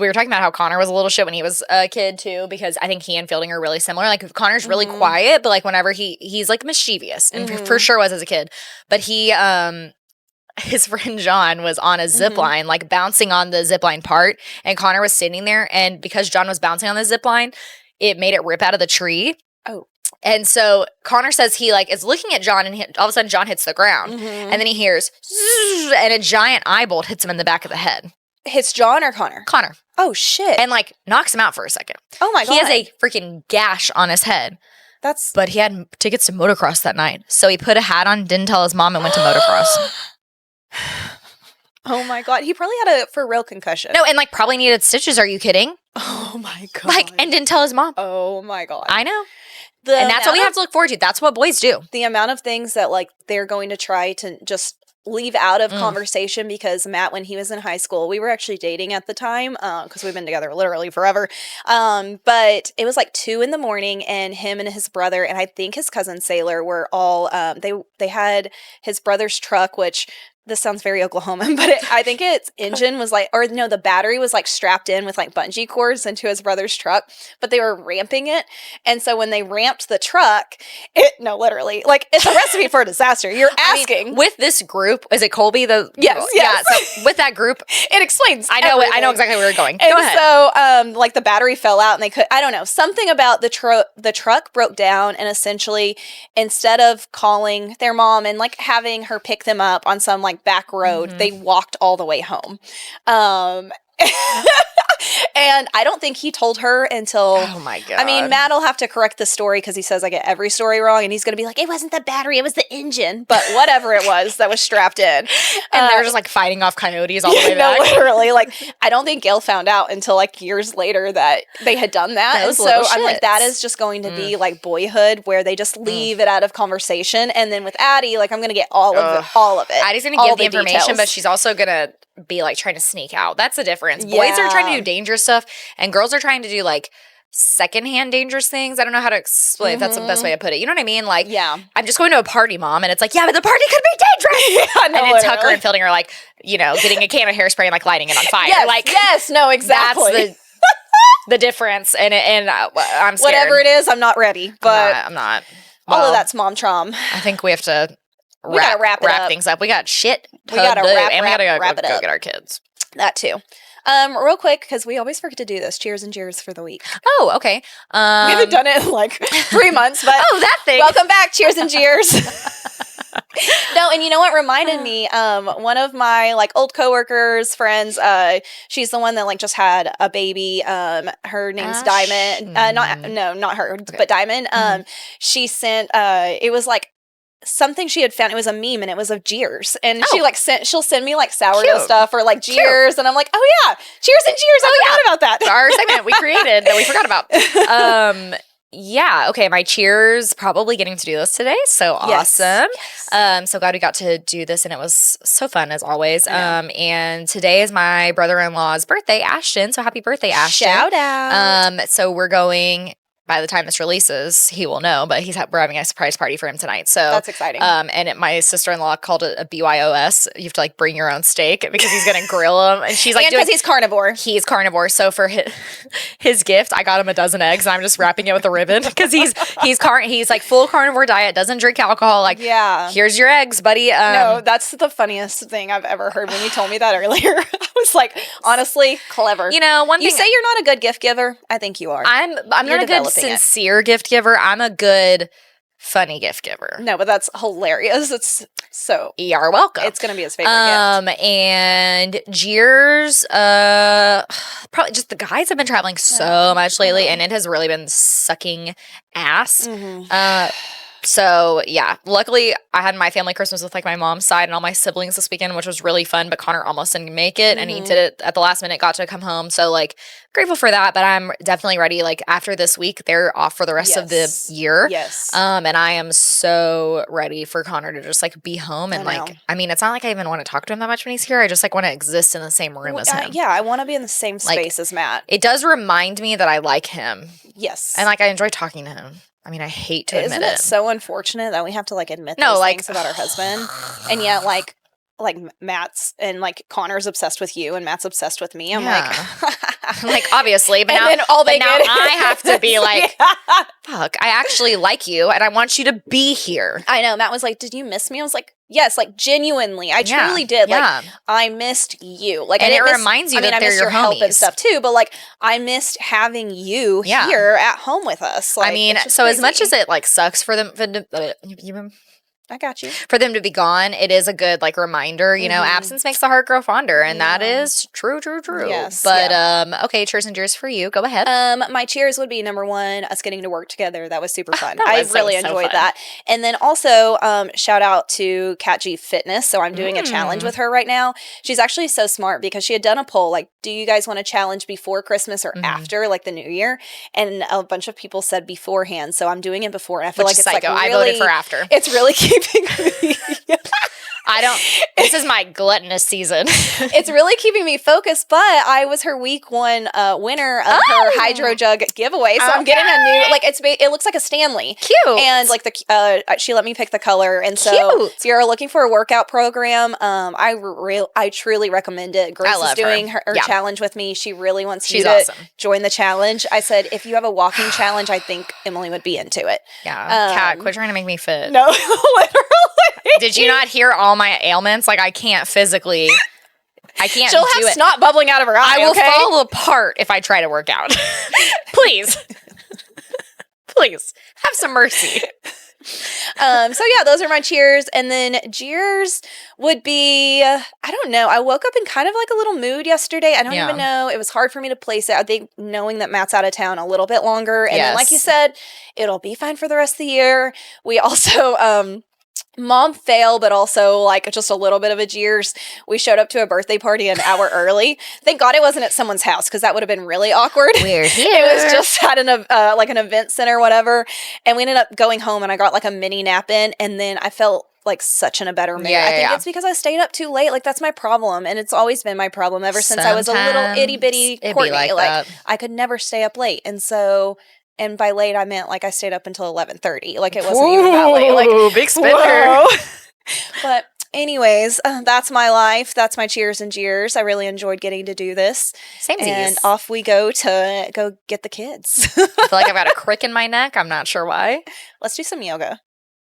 Speaker 2: were talking about how Connor was a little shit when he was a kid too, because I think he and Fielding are really similar. Like Connor's really quiet, but like whenever he's like mischievous and for sure was as a kid, but his friend John was on a zip line, like bouncing on the zip line part, and Connor was sitting there, and because John was bouncing on the zip line, it made it rip out of the tree.
Speaker 1: Oh.
Speaker 2: And so Connor says he like is looking at John, and all of a sudden John hits the ground, and then he hears zzz, and a giant eye bolt hits him in the back of the head.
Speaker 1: Hits John or Connor?
Speaker 2: Connor.
Speaker 1: Oh shit!
Speaker 2: And like knocks him out for a second.
Speaker 1: Oh my God!
Speaker 2: He has a freaking gash on his head. But he had tickets to motocross that night, so he put a hat on, didn't tell his mom, and went to motocross.
Speaker 1: Oh my God! He probably had a for real concussion.
Speaker 2: No, and like probably needed stitches. Are you kidding?
Speaker 1: Oh my God!
Speaker 2: Like, and didn't tell his mom.
Speaker 1: Oh my God!
Speaker 2: I know. And that's what we have to look forward to. That's what boys do.
Speaker 1: The amount of things that like they're going to try to just leave out of conversation, because Matt, when he was in high school, we were actually dating at the time, because we've been together literally forever. But it was like 2 a.m, and him and his brother, and I think his cousin Sailor, were all they had his brother's truck, which this sounds very Oklahoman, but I think its engine was like, or no, the battery was like strapped in with like bungee cords into his brother's truck, but they were ramping it. And so when they ramped the truck, literally, like it's a recipe for a disaster. You're asking.
Speaker 2: I mean, with this group, is it Colby?
Speaker 1: Yes.
Speaker 2: Yeah. So with that group,
Speaker 1: it explains.
Speaker 2: I know exactly where we're going.
Speaker 1: And
Speaker 2: Go ahead.
Speaker 1: So, like the battery fell out, and they could, I don't know, something about the truck broke down, and essentially, instead of calling their mom and like having her pick them up on some like back road, they walked all the way home. And I don't think he told her until,
Speaker 2: oh my God.
Speaker 1: I mean, Matt will have to correct the story because he says I get every story wrong, and he's going to be like, it wasn't the battery, it was the engine, but whatever it was that was strapped in.
Speaker 2: And they're just like fighting off coyotes all the way back.
Speaker 1: No, literally. Like, I don't think Gail found out until like years later that they had done that. And so I'm like, that is just going to be like boyhood, where they just leave it out of conversation. And then with Addie, like I'm going to get all of it.
Speaker 2: Addie's going to give the information, details. But she's also going to be like trying to sneak out. That's the difference. Boys are trying to do dangerous stuff, and girls are trying to do like secondhand dangerous things. I don't know how to explain if that's the best way to put it. You know what I mean? Like, I'm just going to a party, Mom, and it's like, yeah, but the party could be dangerous. And then Tucker and Fielding are like, you know, getting a can of hairspray and like lighting it on fire.
Speaker 1: No, exactly.
Speaker 2: That's the difference. And I'm scared.
Speaker 1: Whatever it is, I'm not ready. But
Speaker 2: I'm not.
Speaker 1: Well, all of that's mom traum.
Speaker 2: I think we have to
Speaker 1: wrap
Speaker 2: things up. We got shit.
Speaker 1: We gotta wrap it up.
Speaker 2: Get our kids.
Speaker 1: That too. Real quick, because we always forget to do this. Cheers and jeers for the week.
Speaker 2: Oh, okay.
Speaker 1: We haven't done it in like 3 months, but
Speaker 2: that thing.
Speaker 1: Welcome back. Cheers and jeers. No, and you know what reminded me? One of my like old coworkers, friends, she's the one that like just had a baby. Her name's Diamond. Not her, but Diamond. She sent. It was like something she had found. It was a meme, and it was of jeers, and she like she'll send me like sourdough stuff or like jeers, and I'm like, oh yeah, cheers and jeers. I forgot about that.
Speaker 2: Our segment we created that we forgot about. Yeah, okay, my cheers, probably getting to do this today, so awesome. Yes. So glad we got to do this, and it was so fun as always. And today is my brother-in-law's birthday, Ashton, so happy birthday, Ashton.
Speaker 1: Shout out.
Speaker 2: So we're going, by the time this releases, he will know, but we're having a surprise party for him tonight. So
Speaker 1: that's exciting.
Speaker 2: And my sister-in-law called it a BYOS. You have to like bring your own steak because he's gonna grill him, and she's like,
Speaker 1: because he's carnivore.
Speaker 2: He's carnivore. So for his gift, I got him a dozen eggs, and I'm just wrapping it with a ribbon because he's like full carnivore diet, doesn't drink alcohol. Like, here's your eggs, buddy.
Speaker 1: No, that's the funniest thing I've ever heard. When you told me that earlier, I was like, honestly, clever.
Speaker 2: You know,
Speaker 1: you say you're not a good gift giver. I think you are.
Speaker 2: I'm not a good sincere gift giver. I'm a good funny gift giver.
Speaker 1: No, but that's hilarious. It's so
Speaker 2: you're welcome.
Speaker 1: It's gonna be his favorite gift.
Speaker 2: And jeers, probably just the guys have been traveling so much lately, and it has really been sucking ass. So yeah, luckily I had my family Christmas with like my mom's side and all my siblings this weekend, which was really fun, but Connor almost didn't make it and he did it at the last minute, got to come home. So like grateful for that, but I'm definitely ready. Like after this week, they're off for the rest of the year.
Speaker 1: Yes.
Speaker 2: And I am so ready for Connor to just like be home and like, I mean, it's not like I even want to talk to him that much when he's here. I just like want to exist in the same room as him.
Speaker 1: Yeah, I want to be in the same space as Matt.
Speaker 2: It does remind me that I like him.
Speaker 1: Yes.
Speaker 2: And like I enjoy talking to him. I mean, I hate to admit it.
Speaker 1: Isn't it so unfortunate that we have to like admit those things about our husband? And yet like Matt's and like Connor's obsessed with you and Matt's obsessed with me. I'm
Speaker 2: like obviously, but now I have to be like, fuck, I actually like you and I want you to be here.
Speaker 1: I know. Matt was like, did you miss me? I was like, yes, like genuinely. I truly did. Like I missed you. Like,
Speaker 2: and it reminds you that they're your
Speaker 1: help and stuff too, but like I missed having you here at home with us. Like,
Speaker 2: I mean, so crazy. As much as it like sucks for them,
Speaker 1: I got you.
Speaker 2: For them to be gone, it is a good like reminder, you know, absence makes the heart grow fonder, and that is true.
Speaker 1: Yes.
Speaker 2: But okay, cheers and cheers for you. Go ahead.
Speaker 1: My cheers would be number one, us getting to work together. That was super fun.
Speaker 2: That
Speaker 1: I
Speaker 2: was
Speaker 1: really
Speaker 2: so
Speaker 1: enjoyed
Speaker 2: fun.
Speaker 1: that. And then also, shout out to Kat G Fitness. So I'm doing a challenge with her right now. She's actually so smart because she had done a poll like, do you guys want to challenge before Christmas or after, like the New Year? And a bunch of people said beforehand. So I'm doing it before. And I feel
Speaker 2: Which
Speaker 1: like
Speaker 2: is
Speaker 1: it's
Speaker 2: psycho.
Speaker 1: like
Speaker 2: I
Speaker 1: really,
Speaker 2: voted for after.
Speaker 1: It's really keeping me.
Speaker 2: This is my gluttonous season.
Speaker 1: It's really keeping me focused, but I was her week one winner of her hydro jug giveaway. So I'm getting a new, like, it looks like a Stanley.
Speaker 2: Cute.
Speaker 1: And like she let me pick the color. And so if you're looking for a workout program, I truly recommend it. Grace is doing her challenge with me. She really wants you to join the challenge. I said, if you have a walking challenge, I think Emily would be into it.
Speaker 2: Yeah. Kat, quit trying to make me fit.
Speaker 1: No, literally.
Speaker 2: Did you not hear all my ailments? Like, I can't physically. She'll
Speaker 1: have snot bubbling out of her eye.
Speaker 2: I will fall apart if I try to work out. Please. Please. Have some mercy.
Speaker 1: So yeah, those are my cheers. And then jeers would be, I don't know. I woke up in kind of like a little mood yesterday. I don't even know. It was hard for me to place it. I think knowing that Matt's out of town a little bit longer. And then like you said, it'll be fine for the rest of the year. We also, mom fail, but also like just a little bit of a jeers. We showed up to a birthday party an hour early. Thank God it wasn't at someone's house because that would have been really awkward.
Speaker 2: We're here.
Speaker 1: It was just at an event center or whatever. And we ended up going home and I got like a mini nap in. And then I felt like such in a better mood. I think it's because I stayed up too late. Like that's my problem. And it's always been my problem ever since I was a little itty bitty Courtney. Like I could never stay up late. And so... And by late, I meant like I stayed up until 11:30. Like it wasn't even that late. Like
Speaker 2: big spender.
Speaker 1: But anyways, that's my life. That's my cheers and jeers. I really enjoyed getting to do this. And off we go to go get the kids.
Speaker 2: I feel like I've got a crick in my neck. I'm not sure why.
Speaker 1: Let's do some yoga.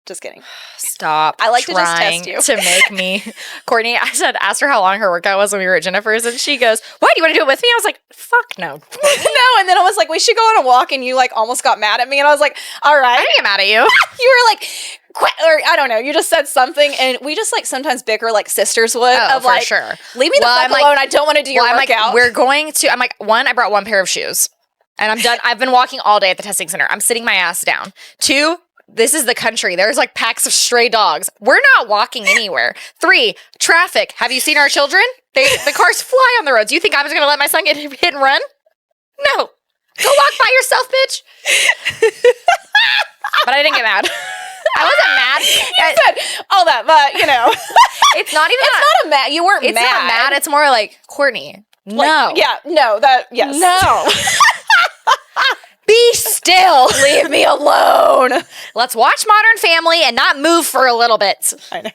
Speaker 1: Just kidding.
Speaker 2: Stop.
Speaker 1: I like to just test you.
Speaker 2: To make me. Courtney, asked her how long her workout was when we were at Jennifer's, and she goes, "Why do you want to do it with me?" I was like, "Fuck no."
Speaker 1: No, and then I was like, "We should go on a walk," and you like almost got mad at me, and I was like, "All right."
Speaker 2: I didn't get mad at you.
Speaker 1: You were like, or I don't know, you just said something, and we just like sometimes bicker like sisters would.
Speaker 2: Oh, for sure.
Speaker 1: Leave me the fuck alone. I don't want to do your workout.
Speaker 2: We're going to. I'm like, one, I brought one pair of shoes, and I'm done. I've been walking all day at the testing center. I'm sitting my ass down. Two. This is the country. There's like packs of stray dogs. We're not walking anywhere. 3, traffic. Have you seen our children? The cars fly on the roads. You think I was going to let my son get hit and run? No. Go walk by yourself, bitch. But I didn't get mad. I wasn't mad.
Speaker 1: You said all that, but you know.
Speaker 2: It's not even
Speaker 1: It's not a mad. You weren't mad.
Speaker 2: It's not mad. It's more like, Courtney, no.
Speaker 1: Like, yeah, no, yes.
Speaker 2: No. Be still.
Speaker 1: Leave me alone.
Speaker 2: Let's watch Modern Family and not move for a little bit.
Speaker 1: I know.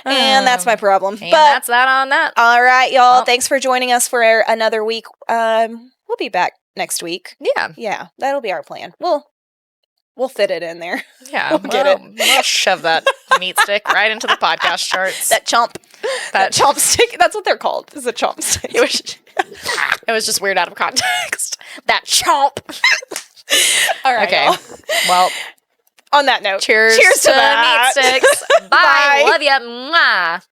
Speaker 1: And that's my problem.
Speaker 2: And that's that on that.
Speaker 1: All right, y'all. Well, thanks for joining us for another week. We'll be back next week.
Speaker 2: Yeah.
Speaker 1: Yeah, that'll be our plan. We'll fit it in there.
Speaker 2: Yeah. We'll get it. We'll shove that meat stick right into the podcast charts.
Speaker 1: That chomp. That chomp stick. That's what they're called. Is a chomp stick.
Speaker 2: It was just weird out of context. That chomp.
Speaker 1: All right.
Speaker 2: Okay.
Speaker 1: Y'all.
Speaker 2: Well,
Speaker 1: on that note,
Speaker 2: cheers
Speaker 1: to that.
Speaker 2: Meat sticks. Bye. Love ya. Mwah.